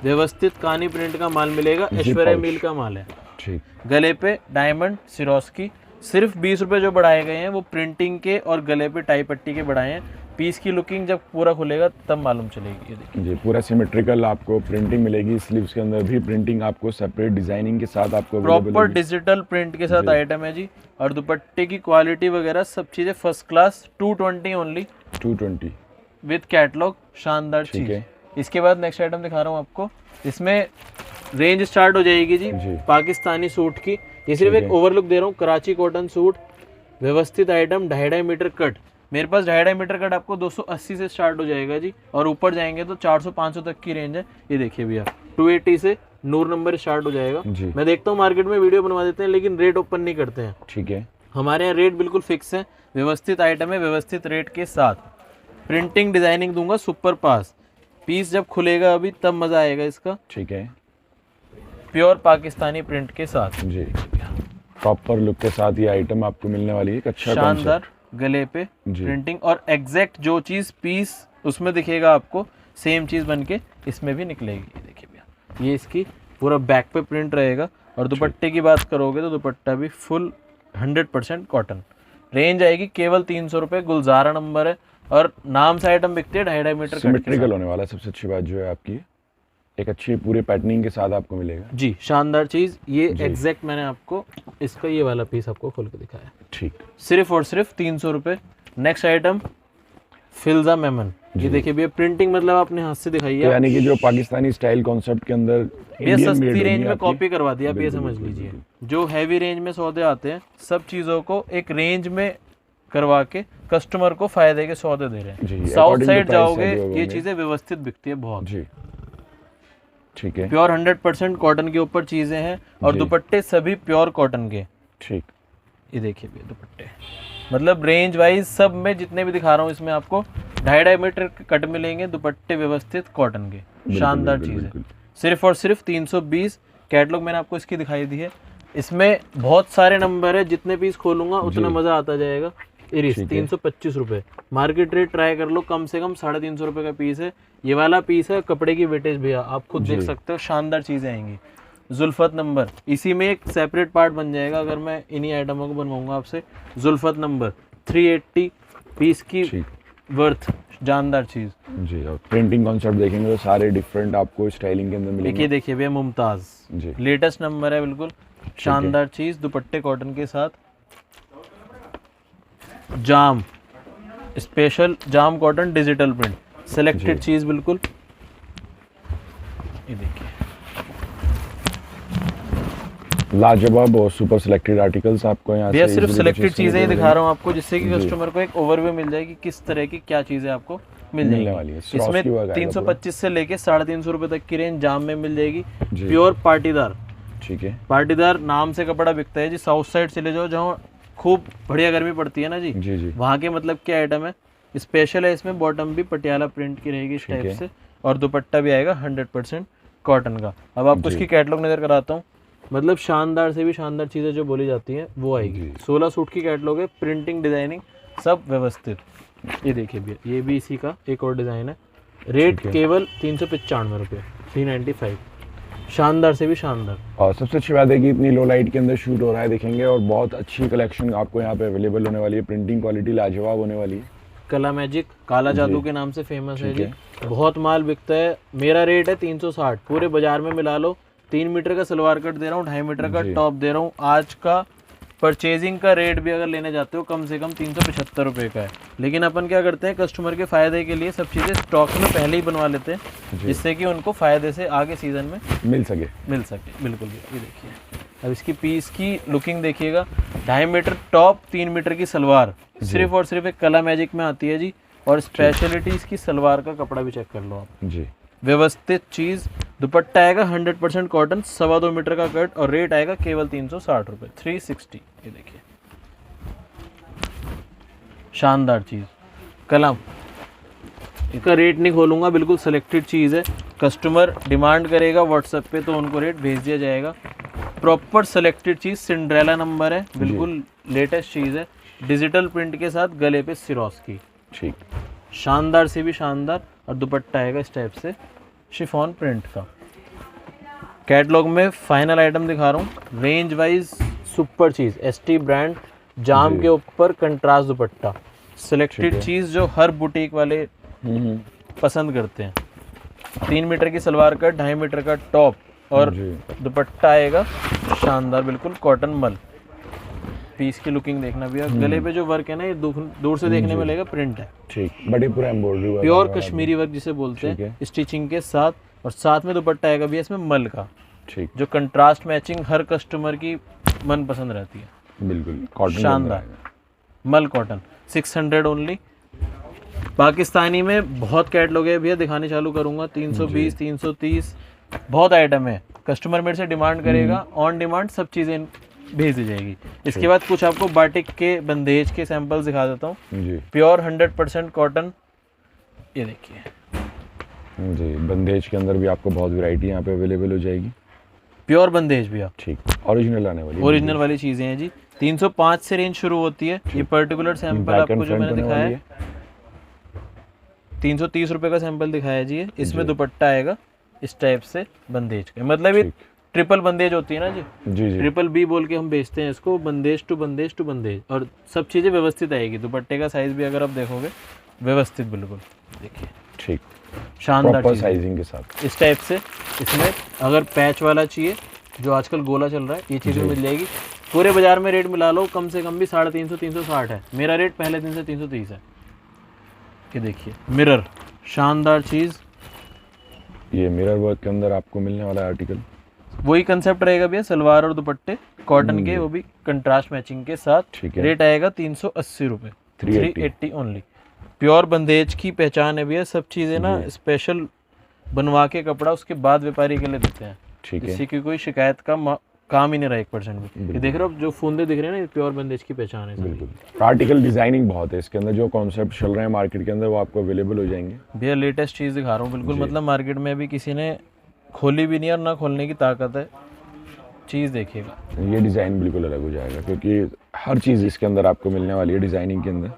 व्यवस्थित कानी प्रिंट का माल मिलेगा, ऐश्वर्या मिल का माल है। ठीक, गले पे डायमंड सिरोस्की, सिर्फ 20 रुपये जो बढ़ाए गए हैं वो प्रिंटिंग के और गले पे टाई पट्टी के बढ़ाए हैं। पीस की लुकिंग जब पूरा खुलेगा तब मालूम चलेगी। ये देखिए जी, पूरा सिमेट्रिकल आपको प्रिंटिंग मिलेगी, स्लीव्स के अंदर भी प्रिंटिंग आपको सेपरेट डिजाइनिंग के साथ आपको प्रॉपर डिजिटल प्रिंट के साथ आइटम है जी। और दुपट्टे की क्वालिटी वगैरह सब चीजें first class. 220 only, 220 with catalogue, शानदार चीज है। इसके बाद नेक्स्ट आइटम दिखा रहा हूँ आपको, इसमें रेंज स्टार्ट हो जाएगी जी पाकिस्तानी सूट की। ये सिर्फ एक ओवरलुक दे रहा हूँ, कराची कॉटन सूट, व्यवस्थित आइटम, 2.5 मीटर कट। मेरे पास 2.5 मीटर कट आपको 280 से स्टार्ट हो जाएगा जी, और ऊपर जाएंगे तो 400-500 तक की रेंज है। ये देखिए भैया, 280 से नूर नंबर स्टार्ट हो जाएगा। मैं देखता हूँ मार्केट में वीडियो बनवा देते हैं लेकिन रेट ओपन नहीं करते हैं। ठीक है, हमारे यहाँ रेट बिल्कुल फिक्स है, व्यवस्थित आइटम है, व्यवस्थित रेट के साथ। प्रिंटिंग डिजाइनिंग दूंगा सुपर पास, पीस जब खुलेगा अभी तब मजा आएगा इसका। ठीक है, प्योर पाकिस्तानी प्रिंट के साथ जी, प्रॉपर लुक के साथ ये आइटम आपको मिलने वाली है। अच्छा शानदार गले पे प्रिंटिंग, और एग्जैक्ट जो चीज पीस उसमें दिखेगा आपको सेम चीज बनके इसमें भी निकलेगी। ये देखिए भैया, ये इसकी पूरा बैक पे प्रिंट रहेगा। और दुपट्टे की बात करोगे तो दुपट्टा भी फुल 100% कॉटन। रेंज आएगी केवल 300 रुपये, गुलजारा नंबर है, और नाम से आइटम बिकते हैं 2.5 मीटर सिमेट्रिकल होने वाला है। सबसे अच्छी बात जो है आपकी, एक अच्छी पूरे पैटर्निंग के साथ आपको मिलेगा जी, शानदार चीज। ये एग्जैक्ट मैंने आपको इसका ये वाला पीस आपको खोल के दिखाया। ठीक, सिर्फ और सिर्फ 300 रुपये। नेक्स्ट आइटम फिल्जा मेमन, ये देखिए भैया, प्रिंटिंग मतलब आपने हाथ से दिखाई है, यानी कि जो पाकिस्तानी स्टाइल कॉन्सेप्ट के अंदर ये सस्ती रेंज में कॉपी करवा दिया आप, ये समझ लीजिए। जो हैवी रेंज में सौदे आते हैं सब चीजों को एक रेंज में करवा के कस्टमर को फायदे के सौदे दे रहे हैं। साउथ साइड जाओगे ये चीजें व्यवस्थित बिकती है बहुत जी। ठीक है, प्योर 100% कॉटन के ऊपर चीजें हैं, और दुपट्टे सभी प्योर कॉटन के। ठीक, ये देखिए भैया दुपट्टे, मतलब रेंज वाइज सब में जितने भी दिखा रहा हूँ इसमें आपको 2.5 मीटर कट मिलेंगे, दुपट्टे व्यवस्थित कॉटन के, शानदार चीज है। सिर्फ और सिर्फ 320। कैटलॉग मैंने आपको इसकी दिखाई दी है, इसमें बहुत सारे नंबर है, जितने पीस खोलूंगा उतना मजा आता जाएगा। इरिस 325 रुपये, मार्केट रेट ट्राई कर लो, कम से कम 350 रुपये का पीस है। ये वाला पीस है, कपड़े की वेटेज भैया आप खुद देख सकते हो, शानदार चीजें आएंगी। जुल्फत नंबर, इसी में एक सेपरेट पार्ट बन जाएगा अगर मैं इन्हीं आइटमों को बनवाऊंगा आपसे। जुल्फत नंबर 380 पीस की वर्थ, जानदार चीज जी। और प्रिंटिंग कॉन्सेप्ट देखेंगे तो सारे डिफरेंट आपको स्टाइलिंग के अंदर मिलेंगे। देखिए भैया मुमताज जी, लेटेस्ट नंबर है, बिल्कुल शानदार चीज, दुपट्टे कॉटन के साथ। जाम स्पेशल, जाम कॉटन डिजिटल प्रिंट, सिलेक्टेड चीज बिल्कुल। ये देखिए लाजवाब और सुपर सिलेक्टेड आर्टिकल्स आपको यहाँ से सिर्फ सिलेक्टेड चीजें ही दिखा रहा हूँ आपको, जिससे कि कस्टमर को एक ओवरव्यू मिल जाएगी किस तरह की क्या चीजें आपको मिलने वाली है। इसमें 325 से लेके 350 रुपए तक की रेंज जाम में मिल जाएगी, प्योर पार्टीदार, ठीक है पार्टीदार नाम से कपड़ा बिकता है जी। साउथ साइड चले जाओ जहाँ खूब बढ़िया गर्मी पड़ती है ना जी, जी जी वहाँ के मतलब क्या आइटम है। स्पेशल है इसमें, बॉटम भी पटियाला प्रिंट की रहेगी इस टाइप से, और दुपट्टा भी आएगा 100% कॉटन का। अब आपको इसकी कैटलॉग नज़र कराता हूँ। मतलब शानदार से भी शानदार चीज़ें जो बोली जाती हैं वो आएगी। 16 सूट की कैटलॉग है, प्रिंटिंग डिजाइनिंग सब व्यवस्थित। ये देखिए भैया, ये भी इसी का एक और डिज़ाइन है। रेट केवल 395 रुपये, 395। शानदार से भी शानदार। और सबसे अच्छी बात है कि इतनी लो लाइट के अंदर शूट हो रहा है, देखेंगे, और बहुत अच्छी कलेक्शन आपको यहाँ पे अवेलेबल होने वाली है। प्रिंटिंग क्वालिटी लाजवाब होने वाली है। कला मैजिक, काला जादू के नाम से फेमस है जी। बहुत माल बिकता है। मेरा रेट है 360, पूरे बाजार में मिला लो। 3 मीटर का सलवार कट दे रहा हूँ, 2.5 मीटर का टॉप दे रहा हूँ। आज का परचेजिंग का रेट भी अगर लेने जाते हो कम से कम 375 रुपये का है। लेकिन अपन क्या करते हैं, कस्टमर के फ़ायदे के लिए सब चीज़ें स्टॉक में पहले ही बनवा लेते हैं, जिससे कि उनको फ़ायदे से आगे सीज़न में मिल सके। बिल्कुल भी। ये देखिए, अब इसकी पीस की लुकिंग देखिएगा। 2.5 मीटर टॉप, 3 मीटर की सलवार, सिर्फ और सिर्फ एक कला मैजिक में आती है जी। और स्पेशलिटी इसकी सलवार का कपड़ा भी चेक कर लो आप जी। व्यवस्थित चीज़। दुपट्टा आएगा 100% कॉटन, 2.25 मीटर का कट, और रेट आएगा केवल 360 रुपये, 360। ये देखिए शानदार चीज़। कलम, इसका रेट नहीं खोलूंगा, बिल्कुल सिलेक्टेड चीज़ है। कस्टमर डिमांड करेगा व्हाट्सएप पे तो उनको रेट भेज दिया जाएगा। प्रॉपर सिलेक्टेड चीज़, सिंड्रेला नंबर है, बिल्कुल लेटेस्ट चीज़ है। डिजिटल प्रिंट के साथ, गले पे सिरोस की, ठीक, शानदार से भी शानदार। और दुपट्टा आएगा इस टाइप से शिफॉन प्रिंट का। कैटलॉग में फाइनल आइटम दिखा रहा हूँ, रेंज वाइज सुपर चीज़। एसटी ब्रांड, जाम के ऊपर कंट्रास्ट दुपट्टा, सिलेक्टेड चीज़ जो हर बुटीक वाले पसंद करते हैं। 3 मीटर की सलवार कट, 2.5 मीटर का टॉप, और दुपट्टा आएगा शानदार, बिल्कुल कॉटन मल। पीस की लुकिंग देखना भी है। गले पे जो वर्क है ना, ये दूर से देखने में लगेगा प्रिंट है, ठीक, बड़े पूरा embroidery work, pure Kashmiri work जिसे बोलते हैं, स्टिचिंग के साथ। और साथ में दुपट्टा आएगा भी इसमें मल का, ठीक, जो कंट्रास्ट मैचिंग हर कस्टमर की मन पसंद रहती है। बिल्कुल कॉटन, शानदार मल कॉटन, 600 ओनली। पाकिस्तानी में बहुत कैटलॉग है भैया, दिखाने चालू करूंगा। 320, 330, बहुत आइटम है। कस्टमर मेरे से डिमांड करेगा, ऑन डिमांड सब चीज़ें भेज दी जाएगी। इसके बाद कुछ आपको बाटिक के बंदेज के सैंपल्स दिखा देता हूँ। Pure 100% cotton. ये देखिए जी, बंदेज के अंदर भी आपको बहुत वैरायटी यहाँ पे अवेलेबल हो जाएगी। प्योर बंदेज भी आप, ठीक, ओरिजिनल आने वाली, ओरिजिनल वाली चीज़ें हैं जी। 305 से रेंज शुरू होती है। ये पर्टिकुलर सैंपल आपको जो मैंने दिखाया है 330 रुपये का सैंपल दिखाया जी। इसमें दुपट्टा आएगा इस टाइप से बंदेज का, मतलब ये ट्रिपल बंदेज होती है ना जी, जी ट्रिपल बी बोल के हम बेचते हैं इसको। बंदेज टू बंदेज टू बंदेज, और सब चीज़ें व्यवस्थित आएगी। दुपट्टे का साइज भी अगर आप देखोगे व्यवस्थित, बिल्कुल देखिए, ठीक, शानदार साइजिंग के साथ इस टाइप से। इसमें अगर पैच वाला चाहिए, जो आजकल गोला चल रहा है, ये चीज़ें मिल जाएगी। पूरे बाजार में रेट मिला लो कम से कम भी 350, 360 है। मेरा रेट पहले दिन से 330 है। ये देखिए मिरर, शानदार चीज़। ये मिरर वर्क के अंदर आपको मिलने वाला आर्टिकल, वही कंसेप्ट रहेगा भैया, सलवार और दुपट्टे कॉटन के, वो भी कंट्रास्ट मैचिंग के साथ। रेट आएगा 380 रुपये, 380 ओनली। प्योर बंदेज की पहचान है भैया। सब चीज़ें ना स्पेशल बनवा के कपड़ा उसके बाद व्यापारी के लिए देते हैं, जिससे कि कोई शिकायत का काम ही नहीं रहा 1% भी। ये देख रहे हो जो फूंदे दिख रहे हैं ना, ये प्योर बंदेज की पहचान है। बिल्कुल आर्टिकल डिजाइनिंग बहुत है इसके अंदर, जो कॉन्सेप्ट चल रहे हैं मार्केट के अंदर वो आपको अवेलेबल हो जाएंगे भैया। लेटेस्ट चीज़ दिखा रहा हूँ बिल्कुल, मतलब मार्केट में अभी किसी ने खोली भी नहीं और ना खोलने की ताकत है। चीज़ देखिएगा, ये डिज़ाइन बिल्कुल अलग हो जाएगा, क्योंकि हर चीज़ इसके अंदर आपको मिलने वाली है डिज़ाइनिंग के अंदर।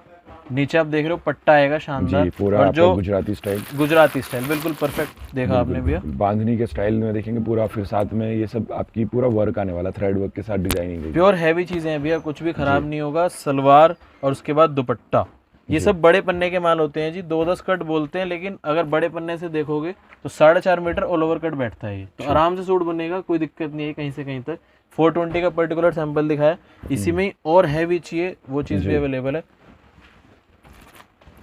नीचे आप देख रहे हो पट्टा आएगा शानदार, पूरा और जो गुजराती स्टाइल बिल्कुल परफेक्ट देखा आपने भैया। बांधनी के स्टाइल में देखेंगे पूरा, फिर साथ में ये सब आपकी पूरा वर्क आने वाला, थ्रेड वर्क के साथ डिजाइनिंग। प्योर हैवी चीज़ें हैं भैया, कुछ भी खराब नहीं होगा। सलवार और उसके बाद दुपट्टा, ये सब बड़े पन्ने के माल होते हैं जी। 2-10 कट बोलते हैं, लेकिन अगर बड़े पन्ने से देखोगे तो 4.5 मीटर ऑल ओवर कट बैठता है ये, तो आराम से सूट बनेगा, कोई दिक्कत नहीं है कहीं से कहीं तक। 420 का पर्टिकुलर सैंपल दिखाया, इसी में ही और हैवी चाहिए वो चीज़ भी अवेलेबल है।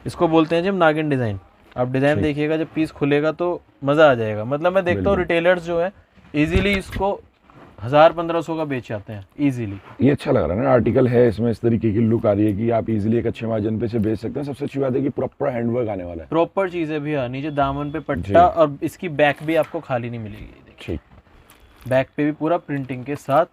इसको बोलते हैं जी हम नागिन डिज़ाइन। आप डिज़ाइन देखिएगा, जब पीस खुलेगा तो मज़ा आ जाएगा। मतलब मैं देखता हूँ रिटेलर्स जो है इजीली इसको 1000-1500 का बेच जाते हैं इजीली। ये अच्छा लग रहा है ना, आर्टिकल है इसमें इस तरीके की लुक आ रही है कि आप इजीली एक अच्छे मार्जिन पे से बेच सकते हैं। सबसे अच्छी बात है कि प्रॉपर हैंडवर्क आने वाला है, प्रॉपर चीज़ है भैया। नीचे दामन पे पट्टा, और इसकी बैक भी आपको खाली नहीं मिलेगी। ठीक, बैक पे भी पूरा प्रिंटिंग के साथ,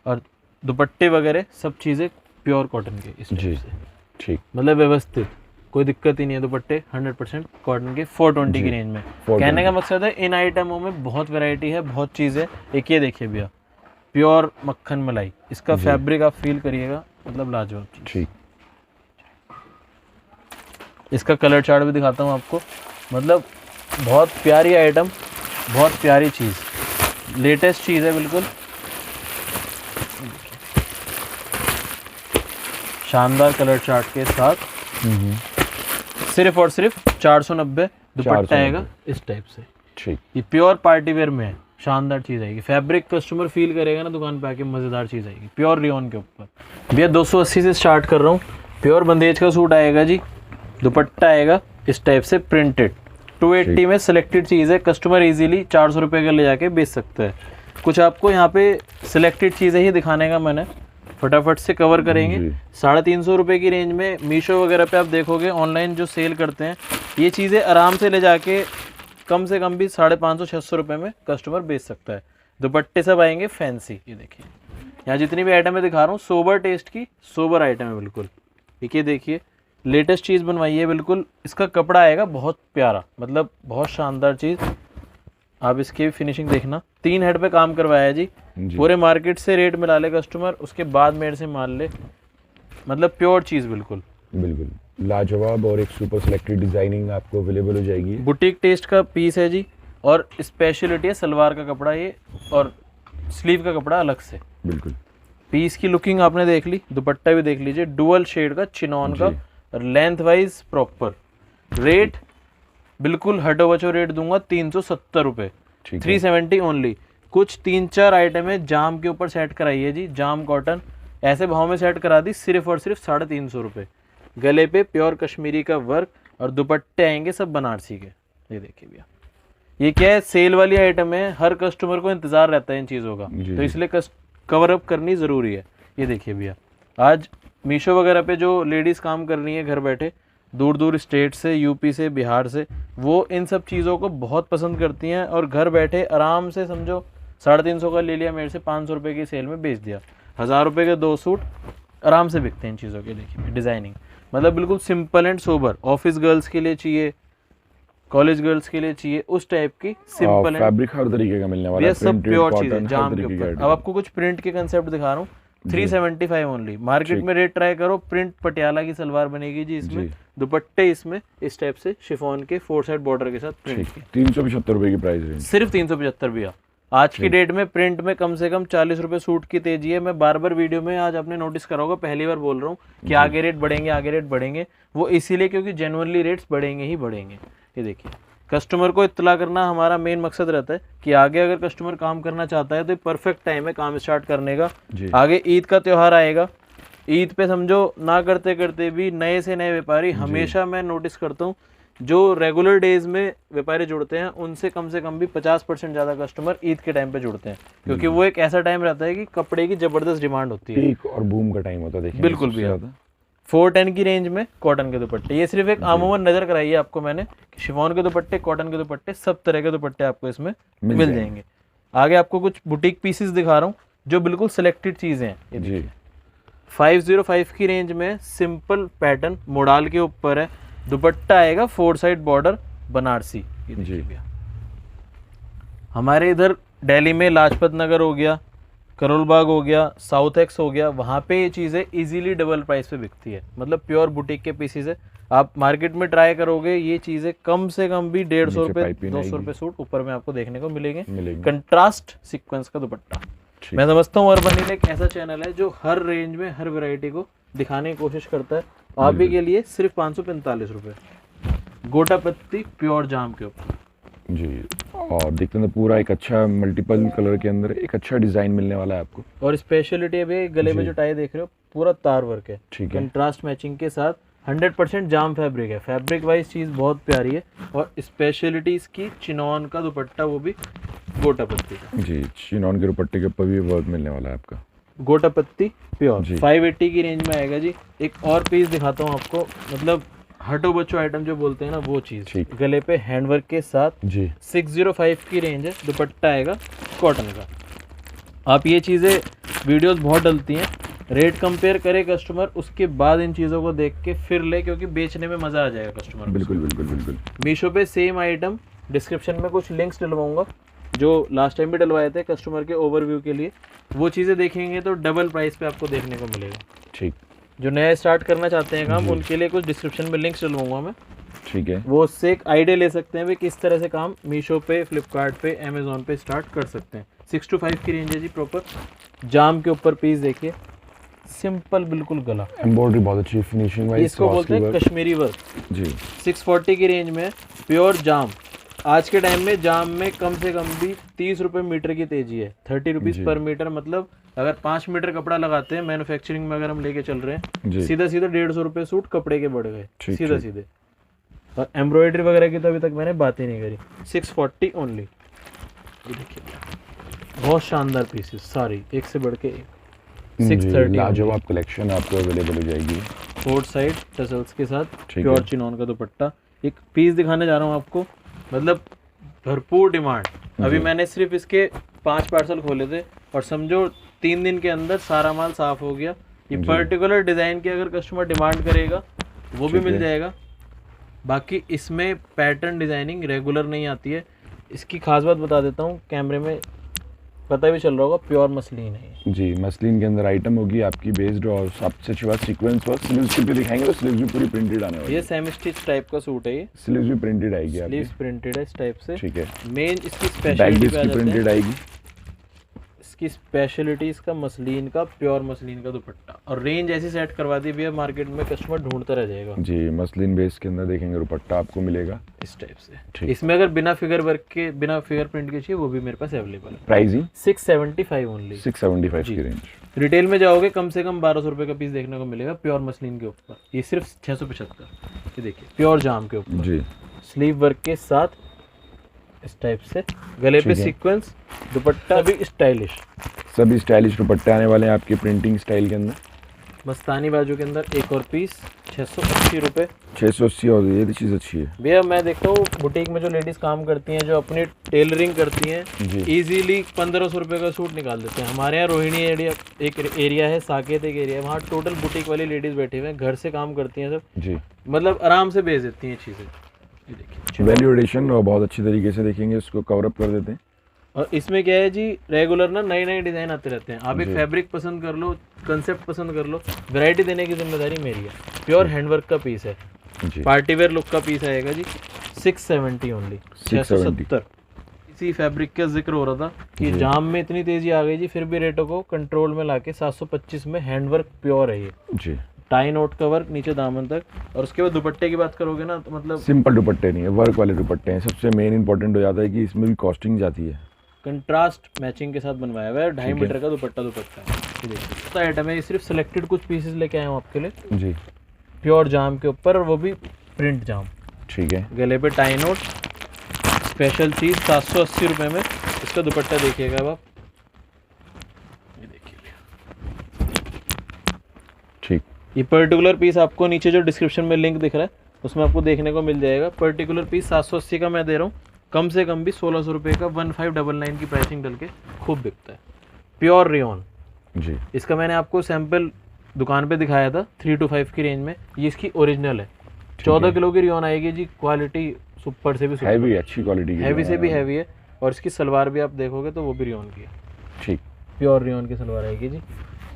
और दुपट्टे वगैरह सब चीज़ें प्योर कॉटन के इस जी टाइप से, ठीक। मतलब व्यवस्थित, कोई दिक्कत ही नहीं है। दुपट्टे 100% कॉटन के 420 की रेंज में। 420। कहने का मकसद है इन आइटमों में बहुत वैरायटी है, बहुत चीज़ है। एक ये देखिए भैया, प्योर मक्खन मलाई, इसका फैब्रिक आप फील करिएगा, मतलब लाजवाब चीज़। ठीक। इसका कलर चार्ट भी दिखाता हूँ आपको, मतलब बहुत प्यारी आइटम, बहुत प्यारी चीज़, लेटेस्ट चीज़ है बिल्कुल। शानदार कलर चार्ट के साथ, सिर्फ और सिर्फ 490 दुपट्टा आएगा इस टाइप से। ठीक। ये प्योर पार्टी वेयर में है, शानदार चीज़ आएगी। फैब्रिक कस्टमर फील करेगा ना दुकान पे आके, मज़ेदार चीज़ आएगी, प्योर रियोन के ऊपर। भैया 280 से स्टार्ट कर रहा हूँ। प्योर बंदेज का सूट आएगा जी, दुपट्टा आएगा इस टाइप से प्रिंटेड। 280 में सिलेक्टेड चीज़ है, कस्टमर इजीली 400 रुपये का ले जाके बेच सकता है। कुछ आपको यहाँ पे सिलेक्टेड चीज़ें ही दिखाने का मन है, फटाफट से कवर करेंगे। 350 रुपये की रेंज में मीशो वगैरह पे आप देखोगे, ऑनलाइन जो सेल करते हैं, ये चीज़ें आराम से ले जाके कम से कम भी 550-600 रुपये में कस्टमर बेच सकता है। दुपट्टे सब आएंगे फैंसी। ये देखिए यहाँ जितनी भी आइटम मैं दिखा रहा हूँ, सोबर टेस्ट की सोबर आइटम है बिल्कुल। ये देखिए लेटेस्ट चीज़ बनवाई है बिल्कुल। इसका कपड़ा आएगा बहुत प्यारा, मतलब बहुत शानदार चीज़। आप इसकी फिनिशिंग देखना, 3 हेड पे काम करवाया है जी। पूरे मार्केट से रेट मिला ले कस्टमर, उसके बाद मेरे से मान ले, मतलब प्योर चीज़ बिल्कुल। बिल्कुल लाजवाब, और एक सुपर सिलेक्टेड डिजाइनिंग आपको अवेलेबल हो जाएगी। बुटीक टेस्ट का पीस है जी, और स्पेशलिटी है सलवार का कपड़ा ये, और स्लीव का कपड़ा अलग से। बिल्कुल पीस की लुकिंग आपने देख ली, दुपट्टा भी देख लीजिए, डुअल शेड का चिनॉन का, और लेंथ वाइज प्रॉपर। रेट बिल्कुल हटो बचो रेट दूंगा, 370 रुपये, 370 ओनली। कुछ 3-4 आइटम है जाम के ऊपर सेट कराइए जी, जाम कॉटन ऐसे भाव में सेट करा दी, सिर्फ और सिर्फ 350 रुपये। गले पे प्योर कश्मीरी का वर्क, और दुपट्टे आएंगे सब बनारसी के। ये देखिए भैया, ये क्या है, सेल वाली आइटम है, हर कस्टमर को इंतजार रहता है इन चीज़ों का, तो इसलिए कवर अप करनी ज़रूरी है। ये देखिए भैया, आज मीशो वगैरह पे जो लेडीज़ काम कर रही हैं घर बैठे, दूर दूर स्टेट से, यूपी से, बिहार से, वो इन सब चीज़ों को बहुत पसंद करती हैं, और घर बैठे आराम से समझो 350 का ले लिया मेरे से, 500 रुपये की सेल में बेच दिया, 1000 रुपये के 2 सूट आराम से बिकते हैं इन चीज़ों के। देखिए डिज़ाइनिंग, मतलब बिल्कुल simple and sober, office girls के लिए चाहिए, कॉलेज गर्ल्स के लिए चाहिए, उस टाइप की सिंपल एंड फैब्रिक हर तरीके का मिलने वाला है, ये सब प्योर चीज़ है कॉटन, जाम हर के तरीके ऊपर। का। अब आपको कुछ प्रिंट के कंसेप्ट दिखा रहा हूँ, 375 ओनली। मार्केट में रेट ट्राई करो, प्रिंट पटियाला की सलवार बनेगी जी इसमें, दुपट्टे इसमें इस टाइप से शिफॉन के 4 साइड बॉर्डर के साथ प्रिंट के। 375 रुपये की प्राइस रेंज, सिर्फ 375 भैया। आज की डेट में प्रिंट में कम से कम 40 रुपये सूट की तेजी है। मैं बार बार वीडियो में आज आपने नोटिस करा होगा, पहली बार बोल रहा हूँ कि आगे रेट बढ़ेंगे, आगे रेट बढ़ेंगे, वो इसीलिए क्योंकि जेन्युइनली रेट्स बढ़ेंगे ही बढ़ेंगे। ये देखिए, कस्टमर को इत्तला करना हमारा मेन मकसद रहता है कि आगे अगर कस्टमर काम करना चाहता है तो परफेक्ट टाइम है काम स्टार्ट करने का। आगे ईद का त्यौहार आएगा, ईद पे समझो ना करते करते भी नए से नए व्यापारी, हमेशा मैं नोटिस करता हूँ जो रेगुलर डेज में व्यापारी जुड़ते हैं उनसे कम से कम भी 50% ज़्यादा कस्टमर ईद के टाइम पे जुड़ते हैं, क्योंकि वो एक ऐसा टाइम रहता है कि कपड़े की ज़बरदस्त डिमांड होती है, पीक और बूम का टाइम होता है। देखिए बिल्कुल भी आता 410 की रेंज में कॉटन के दुपट्टे। ये सिर्फ एक आमूमन नज़र कराई है आपको मैंने कि शिफॉन के दुपट्टे, कॉटन के दुपट्टे, सब तरह के दुपट्टे आपको इसमें मिल जाएंगे। आगे आपको कुछ बुटीक पीसेस दिखा रहा हूँ जो बिल्कुल सिलेक्टेड चीज़ें हैं। जी 505 की रेंज में सिंपल पैटर्न मोडाल के ऊपर है, दुपट्टा आएगा 4 साइड बॉर्डर बनारसी। जी हमारे इधर दिल्ली में लाजपत नगर हो गया, करोल बाग हो गया, साउथ एक्स हो गया, वहाँ पे ये चीज़ें इजीली डबल प्राइस पे बिकती है, मतलब प्योर बुटीक के पीसेस है। आप मार्केट में ट्राई करोगे ये चीज़ें कम से कम भी 150 रुपये 200 रुपये सूट ऊपर में आपको देखने को मिलेंगे। कंट्रास्ट सीक्वेंस का दुपट्टा। मैं समझता हूँ अर्बन नील एक ऐसा चैनल है जो हर रेंज में हर वैरायटी को दिखाने की कोशिश करता है। आप भी के लिए सिर्फ 545 रुपये, गोटा पत्ती प्योर जाम के ऊपर जी। और देखते हैं पूरा एक अच्छा मल्टीपल कलर के अंदर एक अच्छा डिजाइन मिलने वाला है आपको। और स्पेशलिटी अभी गले में जो टाई देख रहे हो पूरा तार वर्क है, ठीक है, कंट्रास्ट मैचिंग के साथ 100% जाम फैब्रिक है। फैब्रिक वाइज चीज़ बहुत प्यारी है। और स्पेशलिटी इसकी चिनॉन का दुपट्टा, वो भी गोटा पत्ती का जी। चिनॉन के दुपट्टे के ऊपर भी वर्क मिलने वाला है आपका, गोटा पत्ती प्योर। 580 की रेंज में आएगा जी। एक और पीस दिखाता हूँ आपको, मतलब हटो बच्चो आइटम जो बोलते हैं ना वो चीज़, गले पे हैंडवर्क के साथ जी। 605 की रेंज है, दुपट्टा आएगा कॉटन का। आप ये चीज़ें वीडियोस बहुत डलती हैं, रेट कंपेयर करे कस्टमर, उसके बाद इन चीज़ों को देख के फिर ले, क्योंकि बेचने में मज़ा आ जाएगा कस्टमर को। बिल्कुल बिल्कुल बिल्कुल। मीशो पे सेम आइटम, डिस्क्रिप्शन में कुछ लिंक्स डलवाऊंगा जो लास्ट टाइम भी डलवाए थे कस्टमर के ओवरव्यू के लिए, वो चीज़ें देखेंगे तो डबल प्राइस पे आपको देखने को मिलेगा। ठीक। जो नया स्टार्ट करना चाहते हैं काम, उनके लिए कुछ डिस्क्रिप्शन में लिंक्स डलवाऊंगा मैं, ठीक है। वो उससे एक आइडिया ले सकते हैं भी किस तरह से काम मीशो पे, फ्लिपकार्ट पे, अमेजोन पे स्टार्ट कर सकते हैं। 6 to 5 की रेंज है जी प्रॉपर। जाम के ऊपर पीस देखिए, सिंपल बिल्कुल गला, एम्ब्रॉयडरी बहुत अच्छी फिनिशिंग वाइज, इसको बोलते हैं कश्मीरी वर्क जी। 640 की रेंज में प्योर जाम। आज के टाइम में जाम में कम से कम भी 30 रुपये मीटर की तेजी है, 30 रुपीज़ पर मीटर। मतलब अगर 5 मीटर कपड़ा लगाते हैं मैन्युफैक्चरिंग में, अगर हम लेके चल रहे हैं, सीधा सीधा 150 रुपये सूट कपड़े के बढ़ गए सीधा सीधे। और एम्ब्रॉयडरी वगैरह की तो अभी तक मैंने बात ही नहीं करी। 640 ओनली। ये देखिए बहुत शानदार पीसेस, सारी एक से बढ़ के एक। 630 लाजवाब कलेक्शन आपको अवेलेबल हो जाएगी। 4 साइड टसल्स के साथ प्योर चिनॉन का दुपट्टा। एक पीस दिखाने जा रहा हूँ आपको, मतलब भरपूर डिमांड। अभी मैंने सिर्फ इसके 5 पार्सल खोले थे और समझो 3 दिन के अंदर सारा माल साफ हो गया। ये पर्टिकुलर डिज़ाइन की अगर कस्टमर डिमांड करेगा वो भी मिल जाएगा। बाकी इसमें पैटर्न डिज़ाइनिंग रेगुलर नहीं आती है। इसकी खास बात बता देता हूँ, कैमरे में पता भी चल रहा होगा, प्योर मसलिन है जी। मसलिन के अंदर आइटम होगी आपकी बेस्ड, और सबसे अच्छी बात सीक्वेंस वर्क। स्लीव्स भी दिखाएंगे तो स्लीव्स भी पूरी प्रिंटेड आने वाली है। ये सेमी स्टिच टाइप का सूट है, ये स्लीव्स भी प्रिंटेड आएगी आपकी। स्लीव्स प्रिंटेड है इस टाइप से। ठीक है। मेन इसकी बैक स्पेशलिटी भी इसकी प्रिंटेड आएगी। इसकी स्पेशलिटी इसका मसलिन का, प्योर मसलिन का दुपट्टा। और रेंज ऐसी सेट करवा दी भैया, मार्केट में कस्टमर ढूंढता रह जाएगा जी। मसलिन बेस के अंदर देखेंगे दुपट्टा आपको मिलेगा इस टाइप से। ठीक। इसमें अगर बिना फिगर वर्क के, बिना फिगर प्रिंट के चाहिए वो भी मेरे पास अवेलेबल है। Pricing 675 only. 675 की रेंज। रिटेल में जाओगे कम से कम 1200 रुपये का पीस देखने को मिलेगा प्योर मसलिन के ऊपर। ये सिर्फ 675। ये देखिए प्योर जाम के ऊपर जी, स्लीव वर्क के साथ इस टाइप से, गले पे सीक्वेंस, दुपट्टा भी स्टाइलिश। सभी स्टाइलिश दुपट्टे आने वाले हैं आपके प्रिंटिंग स्टाइल के अंदर। मस्तानी बाजू के अंदर एक और पीस 680 रुपये। 680 और ये चीज़ अच्छी है भैया। मैं देखता हूँ बुटीक में जो लेडीज़ काम करती हैं, जो अपनी टेलरिंग करती हैं, इजीली 1500 रुपये का सूट निकाल देते हैं। हमारे यहाँ रोहिणी एरिया एक एरिया है, साकेत एक एरिया है, वहाँ टोटल बुटीक वाली लेडीज़ बैठी हुए हैं, घर से काम करती हैं सब जी। मतलब आराम से बेच देती हैं चीज़ें। ये देखिए वैल्यू एडिशन और बहुत अच्छी तरीके से देखेंगे, इसको कवर अप कर देते हैं। और इसमें क्या है जी, रेगुलर ना नए नए डिज़ाइन आते रहते हैं। आप एक फैब्रिक पसंद कर लो, कंसेप्ट पसंद कर लो, वैरायटी देने की जिम्मेदारी मेरी है। प्योर हैंडवर्क का पीस है, पार्टी वेयर लुक का पीस आएगा जी। 670 ओनली, 670। इसी फैब्रिक का जिक्र हो रहा था कि जाम में इतनी तेजी आ गई जी, फिर भी रेटों को कंट्रोल में लाके 725 में हैंडवर्क प्योर है ये जी। टाई नोट का वर्क नीचे दामन तक। और उसके बाद दुपट्टे की बात करोगे ना तो मतलब सिंपल दुपट्टे नहीं है, वर्क वाले दुपट्टे हैं। सबसे मेन इंपॉर्टेंट हो जाता है कि इसमें भी कॉस्टिंग जाती है। कंट्रास्ट मैचिंग के साथ बनवाया हुआ है। 2.5 मीटर का दुपट्टा है। ये देखिए तो आइटम है, ये सिर्फ सिलेक्टेड कुछ पीसेस लेके आया हूँ आपके लिए जी। प्योर जाम के ऊपर, और वो भी प्रिंट जाम। ठीक है। गले पे टाई नोट, स्पेशल चीज़ 780 रुपये में। इसका दुपट्टा देखिएगा अब आप, ये देखिए ठीक। ये पर्टिकुलर पीस आपको नीचे जो डिस्क्रिप्शन में लिंक दिख रहा है उसमें आपको देखने को मिल जाएगा। पर्टिकुलर पीस 780 का मैं दे रहा हूँ, कम से कम भी 1600 रुपये का 1599 की प्राइसिंग डल के खूब बिकता है। प्योर रेयॉन जी। इसका मैंने आपको सैंपल दुकान पे दिखाया था 3 to 5 की रेंज में। ये इसकी ओरिजिनल है। 14 किलो की रेयॉन आएगी जी। क्वालिटी सुपर से भी सुपर, हैवी, अच्छी क्वालिटी की, हैवी से भी हैवी है। और इसकी सलवार भी आप देखोगे तो वो भी रेयॉन की है। ठीक। प्योर रेयॉन की सलवार आएगी जी।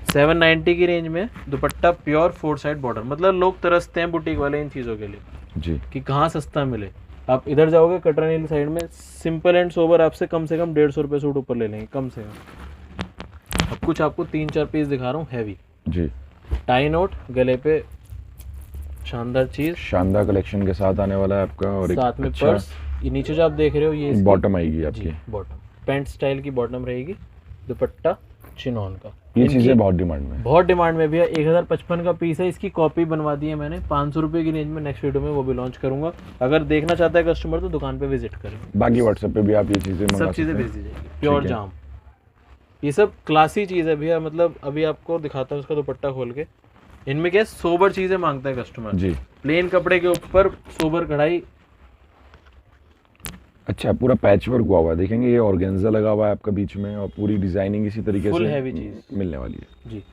790 की रेंज में दुपट्टा प्योर 4 साइड बॉर्डर। मतलब लोग तरसते हैं बुटीक वाले इन चीज़ों के लिए जी कि कहाँ सस्ता मिले। आप इधर जाओगे कटरानी हिल साइड में, सिंपल एंड सोबर आपसे कम से कम 150 रुपये सूट ऊपर ले लेंगे कम से कम। अब कुछ आपको 3-4 पीस दिखा रहा हूँ हैवी जी। टाई नोट, गले पे शानदार चीज़, शानदार कलेक्शन के साथ आने वाला है आपका। और साथ में पर्स। ये नीचे जो आप देख रहे हो ये बॉटम आएगी आपकी, बॉटम पैंट स्टाइल की बॉटम रहेगी। दुपट्टा चिनॉन का। ये चीज़ें बहुत डिमांड में, बहुत डिमांड में भी है। 1055 का पीस है। इसकी कॉपी बनवा दी है मैंने 500 रुपये की रेंज में। नेक्स्ट वीडियो में वो भी लॉन्च करूंगा। अगर देखना चाहता है कस्टमर तो दुकान पे विजिट करें। बाकी व्हाट्सएप पे भी आप ये चीज़ें मंगा सब चीज़ें सकते भेज हैं। दी जाएगी। प्योर जाम, ये सब क्लासी चीज़ है भैया। मतलब अभी आपको दिखाता हूँ उसका दुपट्टा खोल के। इनमें क्या सोबर चीज़ें मांगता है कस्टमर जी। प्लेन कपड़े के ऊपर सोबर कढ़ाई, अच्छा, पूरा पैच वर्क हुआ हुआ है, देखेंगे ये ऑर्गेन्जा लगा हुआ है आपका बीच में और पूरी डिजाइनिंग इसी तरीके फुल से हैवी चीज मिलने वाली है। जी।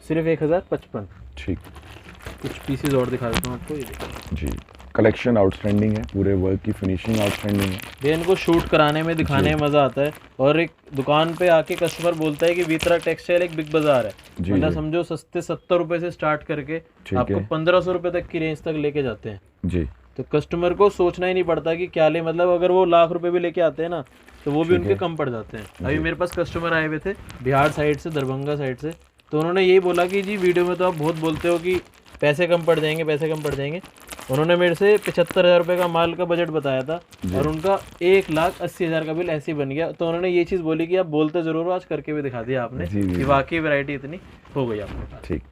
सिर्फ 1055। ठीक। कुछ पीसेज और दिखा देता हूँ आपको, ये देखिए। जी, कलेक्शन आउटस्टैंडिंग है, पूरे वर्क की फिनिशिंग आउटस्टैंडिंग है। ये इनको शूट कराने में, दिखाने में मज़ा आता है। और एक दुकान पे आके कस्टमर बोलता है कि वितरा टेक्सटाइल एक बिग बाजार है, जी, मतलब जी। समझो सस्ते 70 रुपए से स्टार्ट करके ठीक आपको है। 1500 रुपए तक की रेंज तक लेके जाते हैं। जी, तो कस्टमर को सोचना ही नहीं पड़ता कि क्या ले, मतलब अगर वो लाख रुपए भी लेके आते हैं ना, तो वो भी ठीक उनके है। कम पड़ जाते हैं। अभी जी। मेरे पास कस्टमर आए हुए थे बिहार साइड से, दरभंगा साइड से, तो उन्होंने यही बोला कि जी वीडियो में तो आप बहुत बोलते हो कि पैसे कम पड़ जाएंगे, पैसे कम पड़ जाएंगे। उन्होंने मेरे से 75,000 रुपये का माल का बजट बताया था और उनका 1,80,000 का बिल ऐसे ही बन गया। तो उन्होंने ये चीज़ बोली कि आप बोलते ज़रूर हो, आज करके भी दिखा दिया आपने जी, जी, कि वाकई वैरायटी इतनी हो गई आपके पास। ठीक।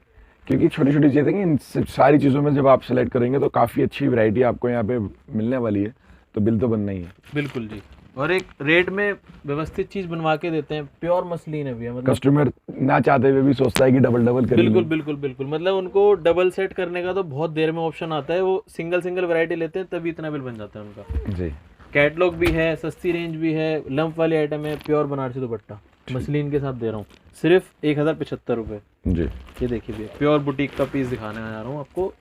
क्योंकि छोटी-छोटी चीज़ें हैं, इन सारी चीज़ों में जब आप सेलेक्ट करेंगे तो काफ़ी अच्छी वैरायटी आपको यहाँ पे मिलने वाली है, तो बिल तो बनना ही है। बिल्कुल जी। और एक रेट में व्यवस्थित चीज़ बनवा के देते हैं, प्योर मसलिन है भैया, मतलब कस्टमर ना चाहते हुए भी सोचता है कि डबल-डबल कर बिल्कुल लूँ। बिल्कुल बिल्कुल, मतलब उनको डबल सेट करने का तो बहुत देर में ऑप्शन आता है, वो सिंगल सिंगल वैरायटी लेते हैं तभी इतना बिल बन जाता है उनका। जी, कैटलॉग भी है, सस्ती रेंज भी है, लंप वाली आइटम है, प्योर बनारसी दुपट्टा मसलिन के साथ दे रहा हूँ सिर्फ 1075 रुपये। जी, ये देखिए भैया, प्योर बुटीक का पीस दिखाने आ रहा हूँ आपको,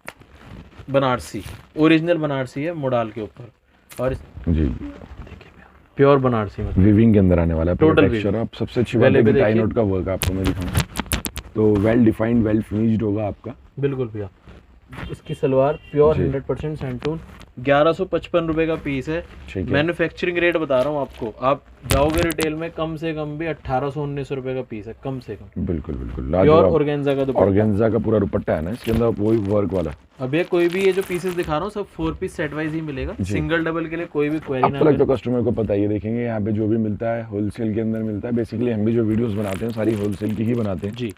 बनारसी, ओरिजिनल बनारसी है मोडाल के ऊपर। और जी। देखिए भैया, प्योर बनारसी में वीविंग के अंदर आने वाला है पूरा Total टेक्सचर। weaving। आप सबसे अच्छी बात गले है पे कि टाई देखिए। नोट का वर्क आपको मैं दिखाऊँ तो वेल डिफाइंड, वेल फिनिश्ड होगा आपका। बिल्कुल भैया। इसकी सलवार प्योर जी। 100% सैंटून, 1155 रुपये का पीस है। ठीक है। मैन्युफैक्चरिंग रेट बता रहा हूँ आपको, आप जाओगे रिटेल में कम से कम भी 1800-1900 रुपये का पीस है, कम से कम। बिल्कुल, बिल्कुल। प्योर लाजवाब ऑर्गेन्जा का दुपट्टा। ऑर्गेन्जा का पूरा दुपट्टा है ना इसके अंदर, वही वर्क वाला। अब ये कोई भी, ये जो पीसेस दिखा रहा हूँ सब 4 पीस सेट वाइज ही मिलेगा, सिंगल डबल के लिए कोई भी क्वेरी अब ना तो लगता करें। है कस्टमर को पता ही है, देखेंगे यहाँ पे जो भी मिलता है होलसेल के अंदर मिलता है। बेसिकली हम भी जो वीडियोस बनाते हैं सारी होलसेल की ही बनाते हैं। जी।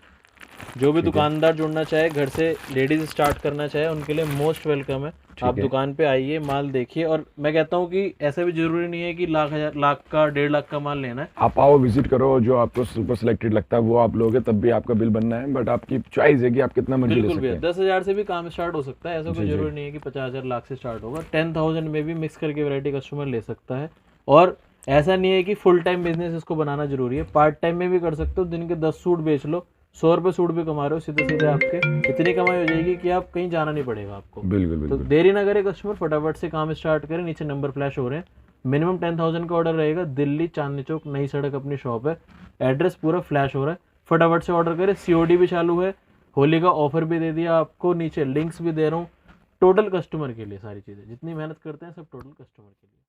जो भी दुकानदार जुड़ना चाहे, घर से लेडीज स्टार्ट करना चाहे, उनके लिए मोस्ट वेलकम है। आप है। दुकान पे आइए, माल देखिए। और मैं कहता हूँ कि ऐसा भी जरूरी नहीं है कि लाख का 1.5 लाख का माल लेना है। आप आओ, विजिट करो, जो आपको सुपर सिलेक्टेड लगता है वो आप लोगे, तब भी आपका बिल बनना है। बट आपकी चॉइस है कि आप कितना मर्जी ले बिल्कुल सकते भैया, हैं। 10,000 से भी काम स्टार्ट हो सकता है, ऐसा कोई जी, जी। जरूरी नहीं है कि 50,000 लाख से स्टार्ट होगा। 10,000 में भी मिक्स करके वैरायटी कस्टमर ले सकता है। और ऐसा नहीं है कि फुल टाइम बिजनेस इसको बनाना जरूरी है, पार्ट टाइम में भी कर सकते हो। दिन के 10 सूट बेच लो, 100 रुपये सूट भी कमा रहे हो, सीधे सीधे आपके इतनी कमाई हो जाएगी कि आप कहीं जाना नहीं पड़ेगा आपको। बिल्कुल, तो बिल्कुल। देरी ना करे कस्टमर, फटाफट से काम स्टार्ट करें। नीचे नंबर फ्लैश हो रहे हैं, मिनिमम 10,000 का ऑर्डर रहेगा। दिल्ली चांदनी चौक, नई सड़क अपनी शॉप है, एड्रेस पूरा फ्लैश हो रहा है। फटाफट से ऑर्डर करें। COD भी चालू है, होली का ऑफर भी दे दिया आपको, नीचे लिंक्स भी दे रहा हूँ। टोटल कस्टमर के लिए सारी चीज़ें, जितनी मेहनत करते हैं सब टोटल कस्टमर के लिए।